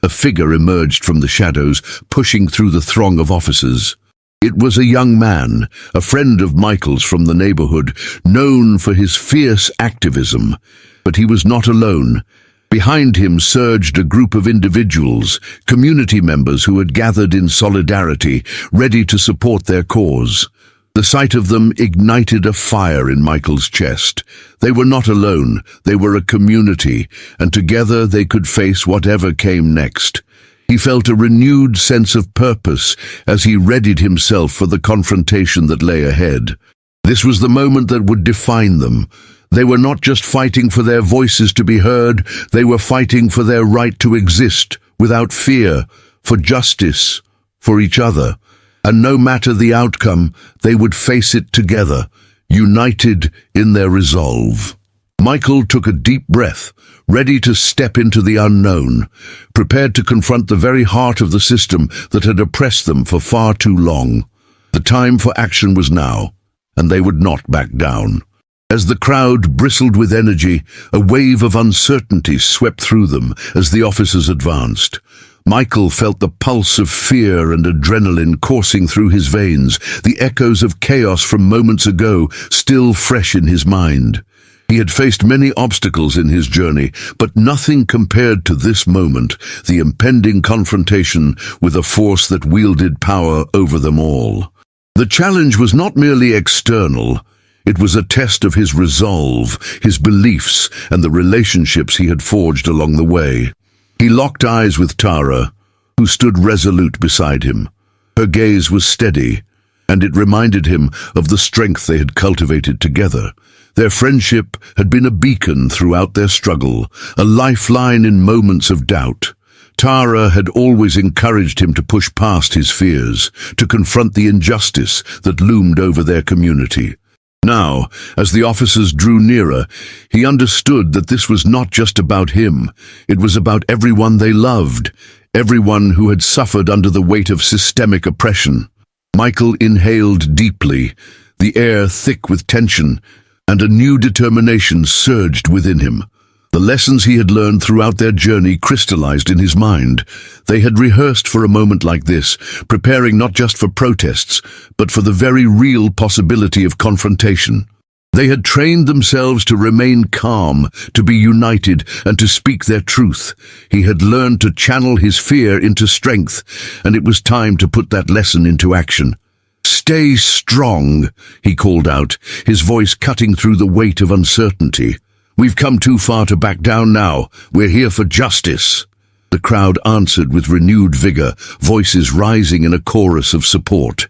A figure emerged from the shadows, pushing through the throng of officers. It was a young man, a friend of Michael's from the neighborhood, known for his fierce activism. But he was not alone. Behind him surged a group of individuals, community members who had gathered in solidarity, ready to support their cause. The sight of them ignited a fire in Michael's chest. They were not alone, they were a community, and together they could face whatever came next. He felt a renewed sense of purpose as he readied himself for the confrontation that lay ahead. This was the moment that would define them. They were not just fighting for their voices to be heard, they were fighting for their right to exist without fear, for justice, for each other. And no matter the outcome, they would face it together, united in their resolve. Michael took a deep breath, ready to step into the unknown, prepared to confront the very heart of the system that had oppressed them for far too long. The time for action was now, and they would not back down. As the crowd bristled with energy, a wave of uncertainty swept through them as the officers advanced. Michael felt the pulse of fear and adrenaline coursing through his veins, the echoes of chaos from moments ago still fresh in his mind. He had faced many obstacles in his journey, but nothing compared to this moment, the impending confrontation with a force that wielded power over them all. The challenge was not merely external. It was a test of his resolve, his beliefs, and the relationships he had forged along the way. He locked eyes with Tara, who stood resolute beside him. Her gaze was steady, and it reminded him of the strength they had cultivated together. Their friendship had been a beacon throughout their struggle, a lifeline in moments of doubt. Tara had always encouraged him to push past his fears, to confront the injustice that loomed over their community. Now, as the officers drew nearer, he understood that this was not just about him. It was about everyone they loved, everyone who had suffered under the weight of systemic oppression. Michael inhaled deeply, the air thick with tension, and a new determination surged within him. The lessons he had learned throughout their journey crystallized in his mind. They had rehearsed for a moment like this, preparing not just for protests, but for the very real possibility of confrontation. They had trained themselves to remain calm, to be united, and to speak their truth. He had learned to channel his fear into strength, and it was time to put that lesson into action. "Stay strong," he called out, his voice cutting through the weight of uncertainty. "We've come too far to back down now. We're here for justice." The crowd answered with renewed vigor, voices rising in a chorus of support.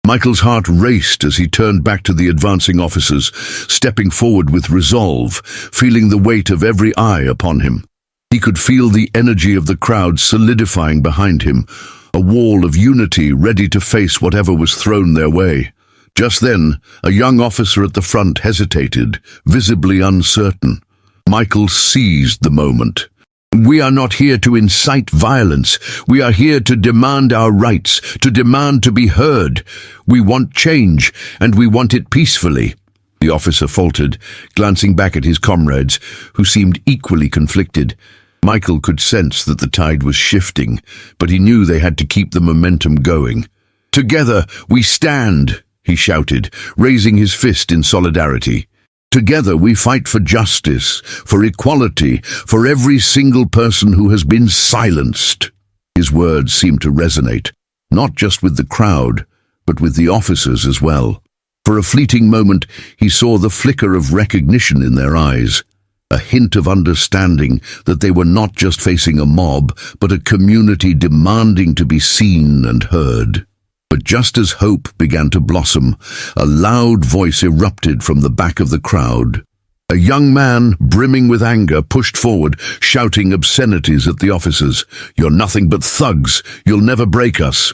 Michael's heart raced as he turned back to the advancing officers, stepping forward with resolve, feeling the weight of every eye upon him. He could feel the energy of the crowd solidifying behind him, a wall of unity ready to face whatever was thrown their way. Just then, a young officer at the front hesitated, visibly uncertain. Michael seized the moment. "We are not here to incite violence. We are here to demand our rights, to demand to be heard. We want change, and we want it peacefully." The officer faltered, glancing back at his comrades, who seemed equally conflicted. Michael could sense that the tide was shifting, but he knew they had to keep the momentum going. "Together we stand," he shouted, raising his fist in solidarity. "Together we fight for justice, for equality, for every single person who has been silenced." His words seemed to resonate, not just with the crowd, but with the officers as well. For a fleeting moment, he saw the flicker of recognition in their eyes, a hint of understanding that they were not just facing a mob, but a community demanding to be seen and heard. But just as hope began to blossom, a loud voice erupted from the back of the crowd. A young man, brimming with anger, pushed forward, shouting obscenities at the officers. "You're nothing but thugs. You'll never break us."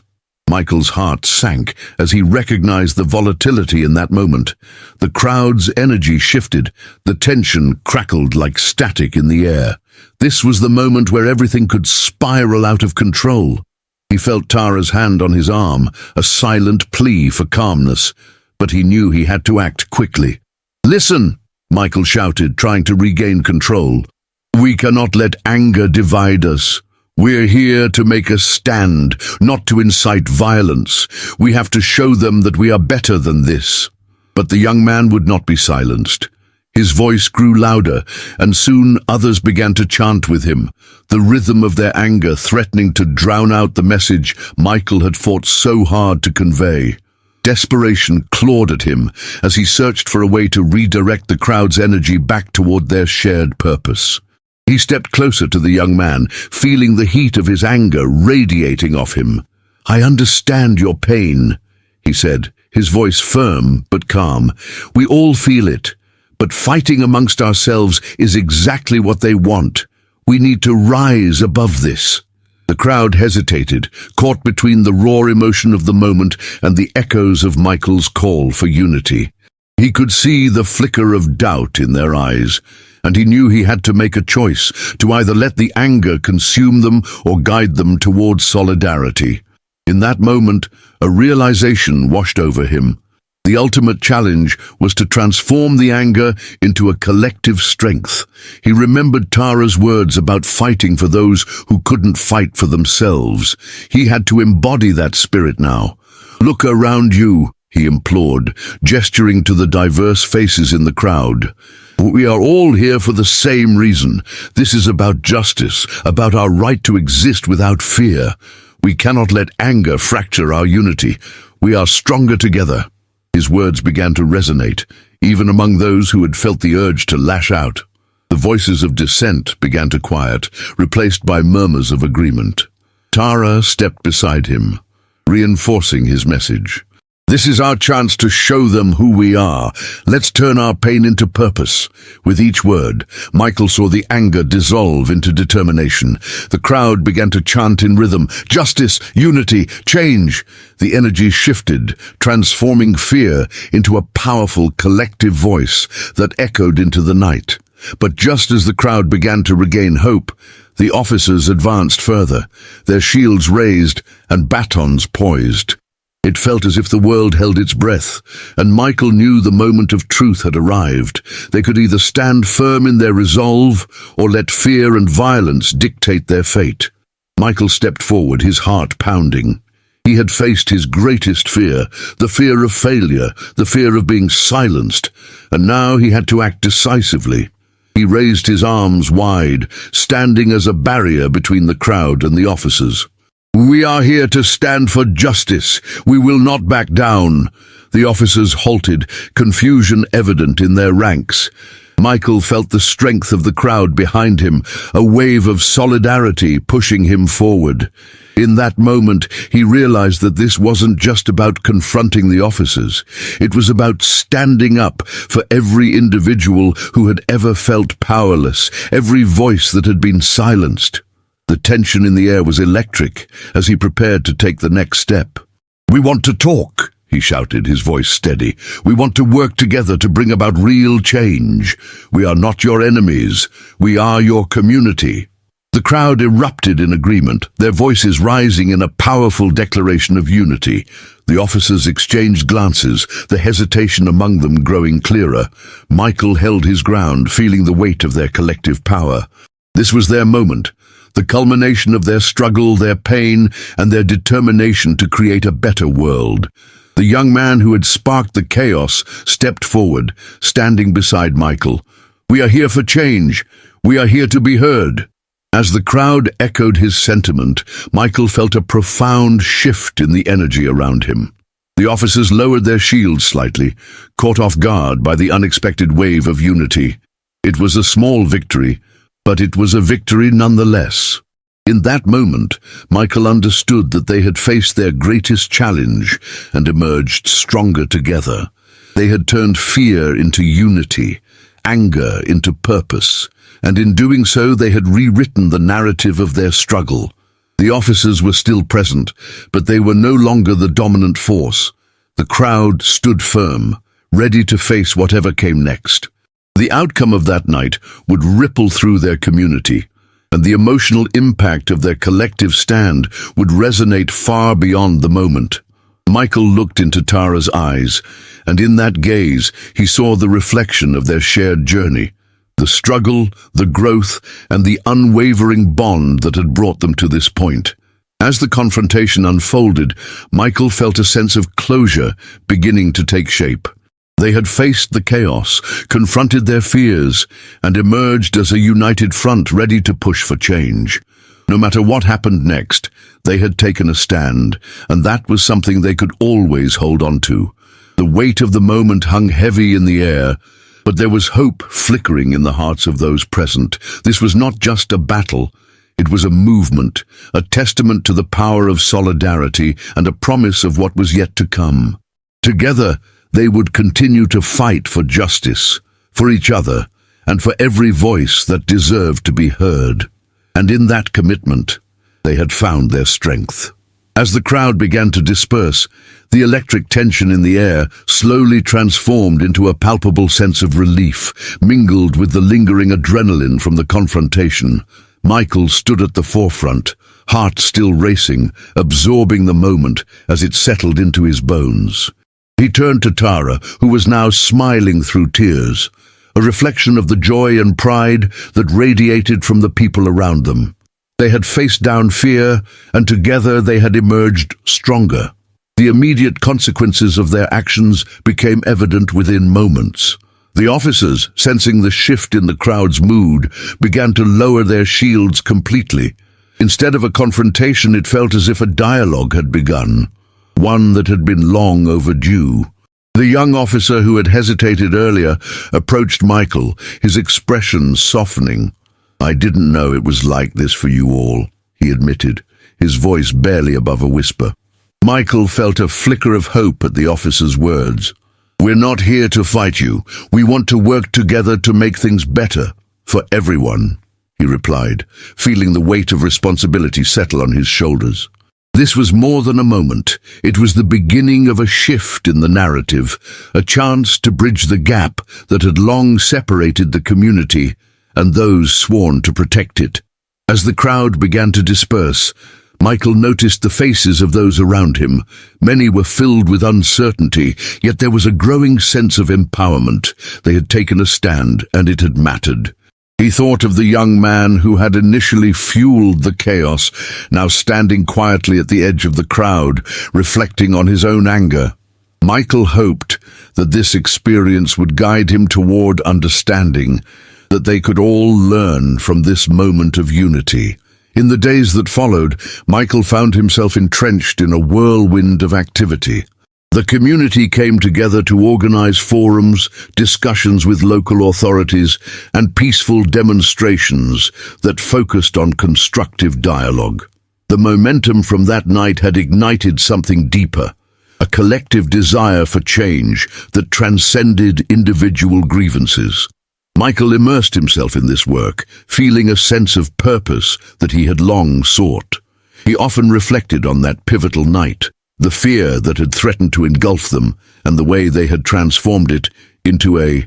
Michael's heart sank as he recognized the volatility in that moment. The crowd's energy shifted. The tension crackled like static in the air. This was the moment where everything could spiral out of control. He felt Tara's hand on his arm, a silent plea for calmness, but he knew he had to act quickly. "Listen," Michael shouted, trying to regain control. "We cannot let anger divide us. We're here to make a stand, not to incite violence. We have to show them that we are better than this." But the young man would not be silenced. His voice grew louder, and soon others began to chant with him, the rhythm of their anger threatening to drown out the message Michael had fought so hard to convey. Desperation clawed at him as he searched for a way to redirect the crowd's energy back toward their shared purpose. He stepped closer to the young man, feeling the heat of his anger radiating off him. "I understand your pain," he said, his voice firm but calm. "We all feel it. But fighting amongst ourselves is exactly what they want. We need to rise above this." The crowd hesitated, caught between the raw emotion of the moment and the echoes of Michael's call for unity. He could see the flicker of doubt in their eyes, and he knew he had to make a choice, to either let the anger consume them or guide them towards solidarity. In that moment, a realization washed over him. The ultimate challenge was to transform the anger into a collective strength. He remembered Tara's words about fighting for those who couldn't fight for themselves. He had to embody that spirit now. "Look around you," he implored, gesturing to the diverse faces in the crowd. "We are all here for the same reason. This is about justice, about our right to exist without fear. We cannot let anger fracture our unity. We are stronger together." His words began to resonate, even among those who had felt the urge to lash out. The voices of dissent began to quiet, replaced by murmurs of agreement. Tara stepped beside him, reinforcing his message. "This is our chance to show them who we are. Let's turn our pain into purpose." With each word, Michael saw the anger dissolve into determination. The crowd began to chant in rhythm, "Justice, unity, change." The energy shifted, transforming fear into a powerful collective voice that echoed into the night. But just as the crowd began to regain hope, the officers advanced further, their shields raised and batons poised. It felt as if the world held its breath, and Michael knew the moment of truth had arrived. They could either stand firm in their resolve or let fear and violence dictate their fate. Michael stepped forward, his heart pounding. He had faced his greatest fear, the fear of failure, the fear of being silenced, and now he had to act decisively. He raised his arms wide, standing as a barrier between the crowd and the officers. "We are here to stand for justice. We will not back down." The officers halted, confusion evident in their ranks. Michael felt the strength of the crowd behind him, a wave of solidarity pushing him forward. In that moment, he realized that this wasn't just about confronting the officers. It was about standing up for every individual who had ever felt powerless, every voice that had been silenced. The tension in the air was electric as he prepared to take the next step. "We want to talk," he shouted, his voice steady. "We want to work together to bring about real change. We are not your enemies. We are your community." The crowd erupted in agreement, their voices rising in a powerful declaration of unity. The officers exchanged glances, the hesitation among them growing clearer. Michael held his ground, feeling the weight of their collective power. This was their moment, the culmination of their struggle, their pain, and their determination to create a better world. The young man who had sparked the chaos stepped forward, standing beside Michael. "We are here for change. We are here to be heard." As the crowd echoed his sentiment, Michael felt a profound shift in the energy around him. The officers lowered their shields slightly, caught off guard by the unexpected wave of unity. It was a small victory, but it was a victory nonetheless. In that moment, Michael understood that they had faced their greatest challenge and emerged stronger together. They had turned fear into unity, anger into purpose, and in doing so they had rewritten the narrative of their struggle. The officers were still present, but they were no longer the dominant force. The crowd stood firm, ready to face whatever came next. The outcome of that night would ripple through their community, and the emotional impact of their collective stand would resonate far beyond the moment. Michael looked into Tara's eyes, and in that gaze he saw the reflection of their shared journey, the struggle, the growth, and the unwavering bond that had brought them to this point. As the confrontation unfolded, Michael felt a sense of closure beginning to take shape. They had faced the chaos, confronted their fears, and emerged as a united front ready to push for change. No matter what happened next, they had taken a stand, and that was something they could always hold on to. The weight of the moment hung heavy in the air, but there was hope flickering in the hearts of those present. This was not just a battle. It was a movement, a testament to the power of solidarity and a promise of what was yet to come. Together, they would continue to fight for justice, for each other, and for every voice that deserved to be heard. And in that commitment, they had found their strength. As the crowd began to disperse, the electric tension in the air slowly transformed into a palpable sense of relief, mingled with the lingering adrenaline from the confrontation. Michael stood at the forefront, heart still racing, absorbing the moment as it settled into his bones. He turned to Tara, who was now smiling through tears, a reflection of the joy and pride that radiated from the people around them. They had faced down fear, and together they had emerged stronger. The immediate consequences of their actions became evident within moments. The officers, sensing the shift in the crowd's mood, began to lower their shields completely. Instead of a confrontation, it felt as if a dialogue had begun, one that had been long overdue. The young officer who had hesitated earlier approached Michael, his expression softening. "I didn't know it was like this for you all," he admitted, his voice barely above a whisper. Michael felt a flicker of hope at the officer's words. "We're not here to fight you. We want to work together to make things better, for everyone," he replied, feeling the weight of responsibility settle on his shoulders. This was more than a moment. It was the beginning of a shift in the narrative, a chance to bridge the gap that had long separated the community and those sworn to protect it. As the crowd began to disperse, Michael noticed the faces of those around him. Many were filled with uncertainty, yet there was a growing sense of empowerment. They had taken a stand, and it had mattered. He thought of the young man who had initially fueled the chaos, now standing quietly at the edge of the crowd, reflecting on his own anger. Michael hoped that this experience would guide him toward understanding, that they could all learn from this moment of unity. In the days that followed, Michael found himself entrenched in a whirlwind of activity. The community came together to organize forums, discussions with local authorities, and peaceful demonstrations that focused on constructive dialogue. The momentum from that night had ignited something deeper, a collective desire for change that transcended individual grievances. Michael immersed himself in this work, feeling a sense of purpose that he had long sought. He often reflected on that pivotal night, the fear that had threatened to engulf them, and the way they had transformed it into a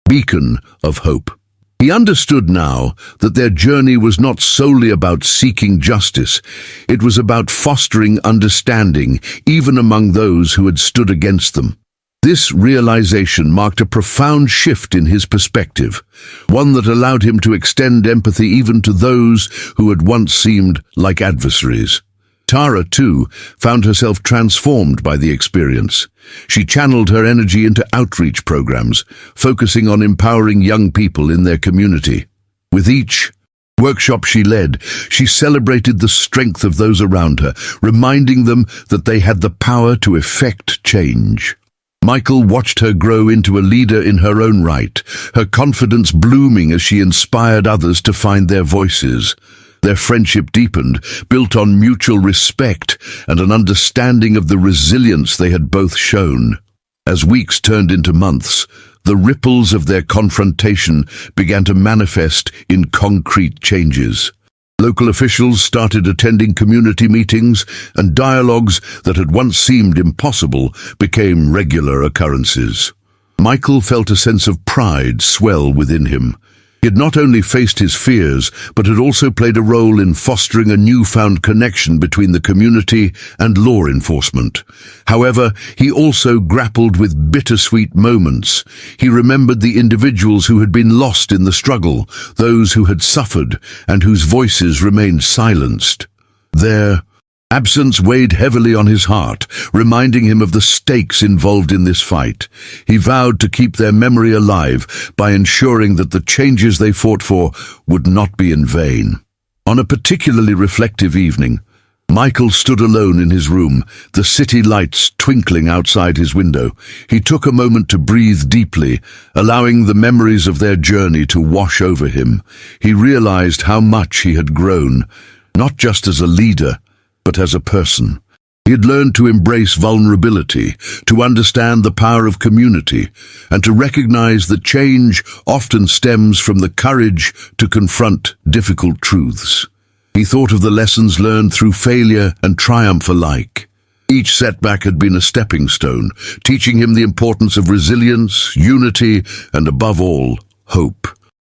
beacon of hope. He understood now that their journey was not solely about seeking justice. It was about fostering understanding, even among those who had stood against them. This realization marked a profound shift in his perspective, one that allowed him to extend empathy even to those who had once seemed like adversaries. Tara, too, found herself transformed by the experience. She channeled her energy into outreach programs, focusing on empowering young people in their community. With each workshop she led, she celebrated the strength of those around her, reminding them that they had the power to effect change. Michael watched her grow into a leader in her own right, her confidence blooming as she inspired others to find their voices. Their friendship deepened, built on mutual respect and an understanding of the resilience they had both shown. As weeks turned into months, the ripples of their confrontation began to manifest in concrete changes. Local officials started attending community meetings, and dialogues that had once seemed impossible became regular occurrences. Michael felt a sense of pride swell within him. He had not only faced his fears, but had also played a role in fostering a newfound connection between the community and law enforcement. However, he also grappled with bittersweet moments. He remembered the individuals who had been lost in the struggle, those who had suffered and whose voices remained silenced. Their absence weighed heavily on his heart, reminding him of the stakes involved in this fight. He vowed to keep their memory alive by ensuring that the changes they fought for would not be in vain. On a particularly reflective evening, Michael stood alone in his room, the city lights twinkling outside his window. He took a moment to breathe deeply, allowing the memories of their journey to wash over him. He realized how much he had grown, not just as a leader, but as a person. He had learned to embrace vulnerability, to understand the power of community, and to recognize that change often stems from the courage to confront difficult truths. He thought of the lessons learned through failure and triumph alike. Each setback had been a stepping stone, teaching him the importance of resilience, unity, and above all, hope.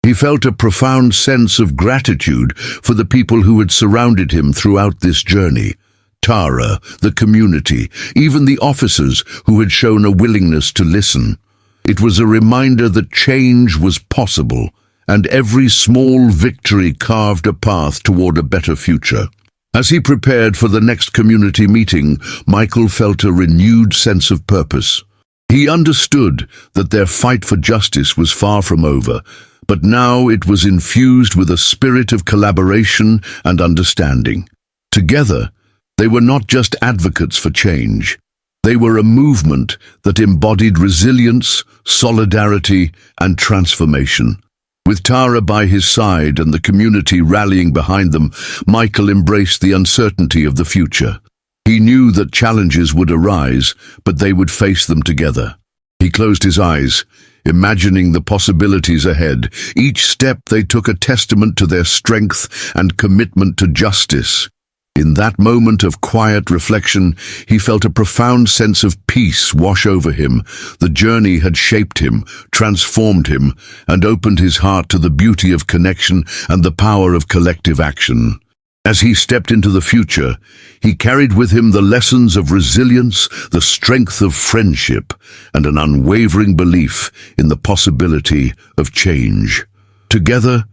He felt a profound sense of gratitude for the people who had surrounded him throughout this journey. Tara, the community, even the officers who had shown a willingness to listen. It was a reminder that change was possible, and every small victory carved a path toward a better future. As he prepared for the next community meeting, Michael felt a renewed sense of purpose. He understood that their fight for justice was far from over, but now it was infused with a spirit of collaboration and understanding. Together, they were not just advocates for change. They were a movement that embodied resilience, solidarity, and transformation. With Tara by his side and the community rallying behind them, Michael embraced the uncertainty of the future. He knew that challenges would arise, but they would face them together. He closed his eyes, imagining the possibilities ahead. Each step they took a testament to their strength and commitment to justice. In that moment of quiet reflection, he felt a profound sense of peace wash over him. The journey had shaped him, transformed him, and opened his heart to the beauty of connection and the power of collective action. As he stepped into the future, he carried with him the lessons of resilience, the strength of friendship, and an unwavering belief in the possibility of change. Together,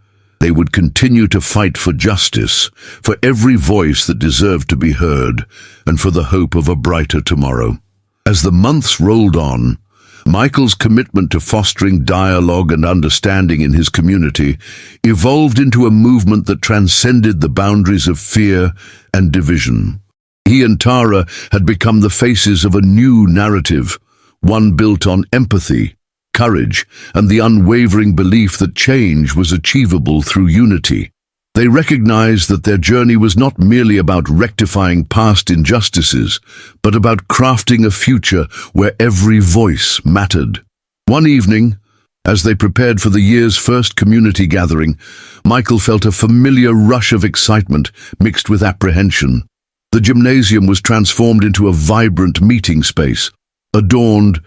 They would continue to fight for justice, for every voice that deserved to be heard, and for the hope of a brighter tomorrow. As the months rolled on, Michael's commitment to fostering dialogue and understanding in his community evolved into a movement that transcended the boundaries of fear and division. He and Tara had become the faces of a new narrative, one built on empathy, courage, and the unwavering belief that change was achievable through unity. They recognized that their journey was not merely about rectifying past injustices, but about crafting a future where every voice mattered. One evening, as they prepared for the year's first community gathering, Michael felt a familiar rush of excitement mixed with apprehension. The gymnasium was transformed into a vibrant meeting space, adorned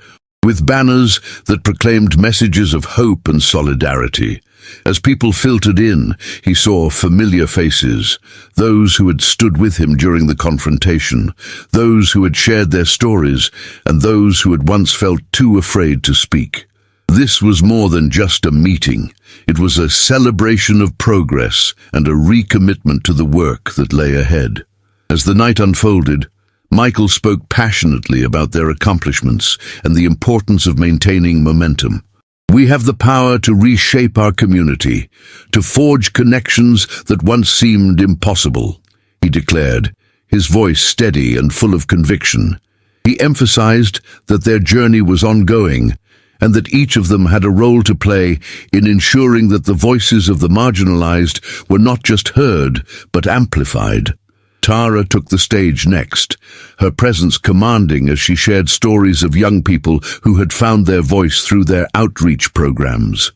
with banners that proclaimed messages of hope and solidarity. As people filtered in, he saw familiar faces, those who had stood with him during the confrontation, those who had shared their stories, and those who had once felt too afraid to speak. This was more than just a meeting. It was a celebration of progress and a recommitment to the work that lay ahead. As the night unfolded, Michael spoke passionately about their accomplishments and the importance of maintaining momentum. "We have the power to reshape our community, to forge connections that once seemed impossible," he declared, his voice steady and full of conviction. He emphasized that their journey was ongoing and that each of them had a role to play in ensuring that the voices of the marginalized were not just heard, but amplified. Tara took the stage next, her presence commanding as she shared stories of young people who had found their voice through their outreach programs.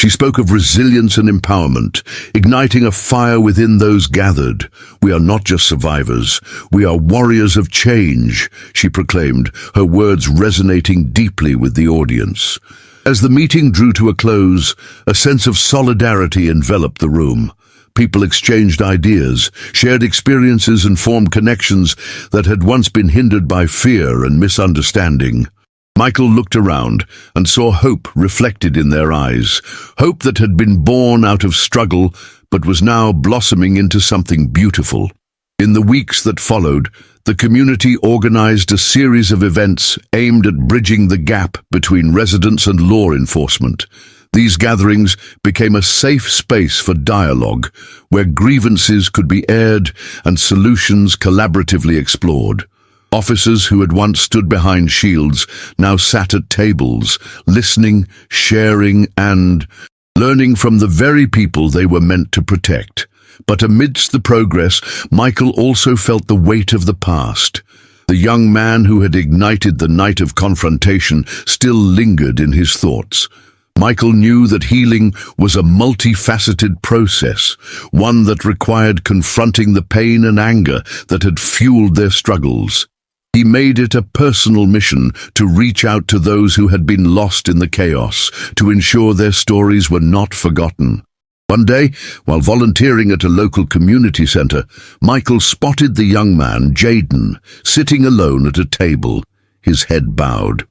She spoke of resilience and empowerment, igniting a fire within those gathered. "We are not just survivors, we are warriors of change," she proclaimed, her words resonating deeply with the audience. As the meeting drew to a close, a sense of solidarity enveloped the room. People exchanged ideas, shared experiences, and formed connections that had once been hindered by fear and misunderstanding. Michael looked around and saw hope reflected in their eyes, hope that had been born out of struggle but was now blossoming into something beautiful. In the weeks that followed, the community organized a series of events aimed at bridging the gap between residents and law enforcement. These gatherings became a safe space for dialogue, where grievances could be aired and solutions collaboratively explored. Officers who had once stood behind shields now sat at tables, listening, sharing, and learning from the very people they were meant to protect. But amidst the progress, Michael also felt the weight of the past. The young man who had ignited the night of confrontation still lingered in his thoughts. Michael knew that healing was a multifaceted process, one that required confronting the pain and anger that had fueled their struggles. He made it a personal mission to reach out to those who had been lost in the chaos, to ensure their stories were not forgotten. One day, while volunteering at a local community center, Michael spotted the young man, Jaden, sitting alone at a table, his head bowed.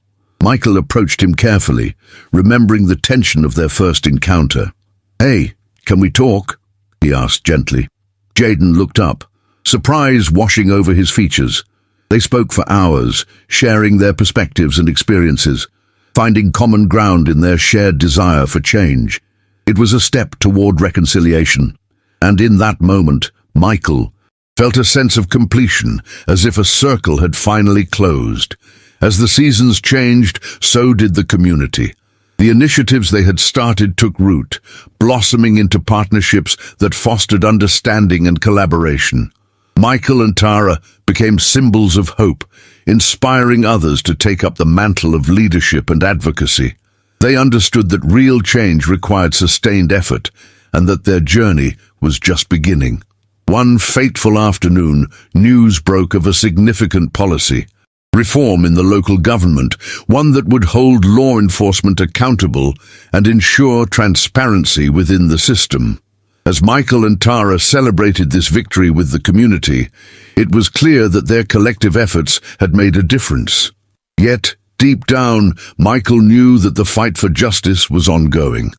Michael approached him carefully, remembering the tension of their first encounter. "Hey, can we talk?" he asked gently. Jaden looked up, surprise washing over his features. They spoke for hours, sharing their perspectives and experiences, finding common ground in their shared desire for change. It was a step toward reconciliation, and in that moment, Michael felt a sense of completion, as if a circle had finally closed. As the seasons changed, so did the community. The initiatives they had started took root, blossoming into partnerships that fostered understanding and collaboration. Michael and Tara became symbols of hope, inspiring others to take up the mantle of leadership and advocacy. They understood that real change required sustained effort, and that their journey was just beginning. One fateful afternoon, news broke of a significant policy reform in the local government, one that would hold law enforcement accountable and ensure transparency within the system. As Michael and Tara celebrated this victory with the community, it was clear that their collective efforts had made a difference. Yet, deep down, Michael knew that the fight for justice was ongoing.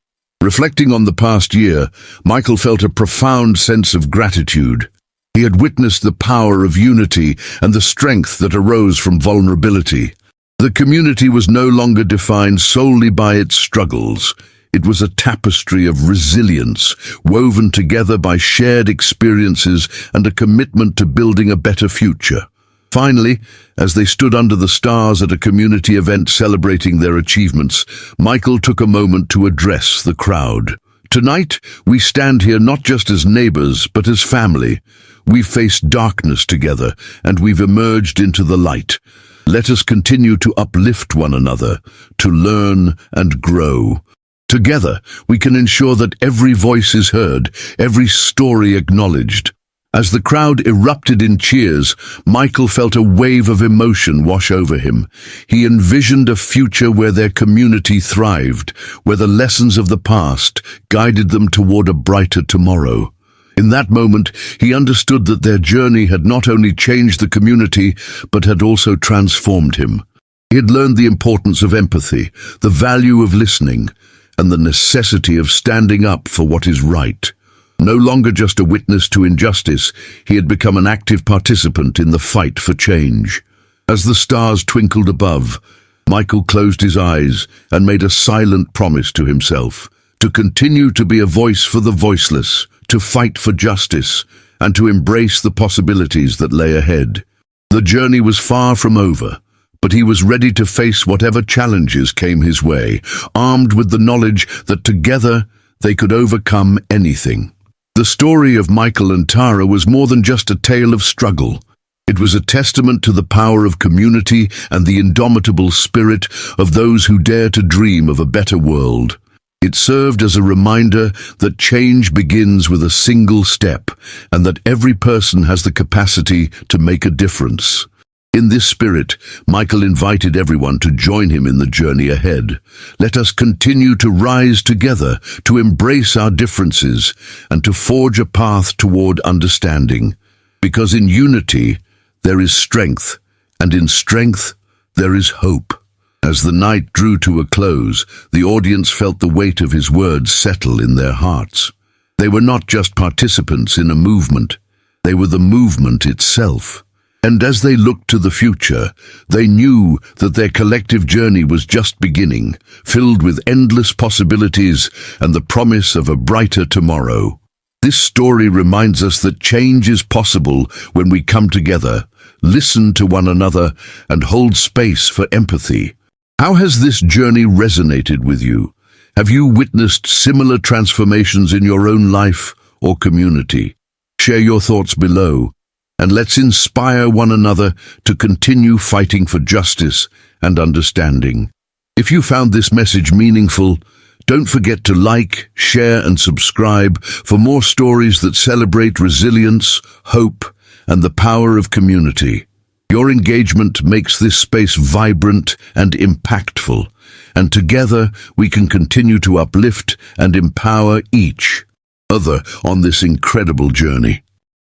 Reflecting on the past year, Michael felt a profound sense of gratitude. He had witnessed the power of unity and the strength that arose from vulnerability. The community was no longer defined solely by its struggles. It was a tapestry of resilience, woven together by shared experiences and a commitment to building a better future. Finally, as they stood under the stars at a community event celebrating their achievements, Michael took a moment to address the crowd. "Tonight, we stand here not just as neighbors, but as family. We've faced darkness together, and we've emerged into the light. Let us continue to uplift one another, to learn and grow. Together, we can ensure that every voice is heard, every story acknowledged." As the crowd erupted in cheers, Michael felt a wave of emotion wash over him. He envisioned a future where their community thrived, where the lessons of the past guided them toward a brighter tomorrow. In that moment, he understood that their journey had not only changed the community, but had also transformed him. He had learned the importance of empathy, the value of listening, and the necessity of standing up for what is right. No longer just a witness to injustice, he had become an active participant in the fight for change. As the stars twinkled above, Michael closed his eyes and made a silent promise to himself to continue to be a voice for the voiceless, to fight for justice, and to embrace the possibilities that lay ahead. The journey was far from over, but he was ready to face whatever challenges came his way, armed with the knowledge that together they could overcome anything. The story of Michael and Tara was more than just a tale of struggle. It was a testament to the power of community and the indomitable spirit of those who dare to dream of a better world. It served as a reminder that change begins with a single step and that every person has the capacity to make a difference. In this spirit, Michael invited everyone to join him in the journey ahead. Let us continue to rise together, to embrace our differences, and to forge a path toward understanding. Because in unity, there is strength, and in strength, there is hope. As the night drew to a close, the audience felt the weight of his words settle in their hearts. They were not just participants in a movement, they were the movement itself. And as they looked to the future, they knew that their collective journey was just beginning, filled with endless possibilities and the promise of a brighter tomorrow. This story reminds us that change is possible when we come together, listen to one another, and hold space for empathy. How has this journey resonated with you? Have you witnessed similar transformations in your own life or community? Share your thoughts below, and let's inspire one another to continue fighting for justice and understanding. If you found this message meaningful, don't forget to like, share, and subscribe for more stories that celebrate resilience, hope, and the power of community. Your engagement makes this space vibrant and impactful, and together we can continue to uplift and empower each other on this incredible journey.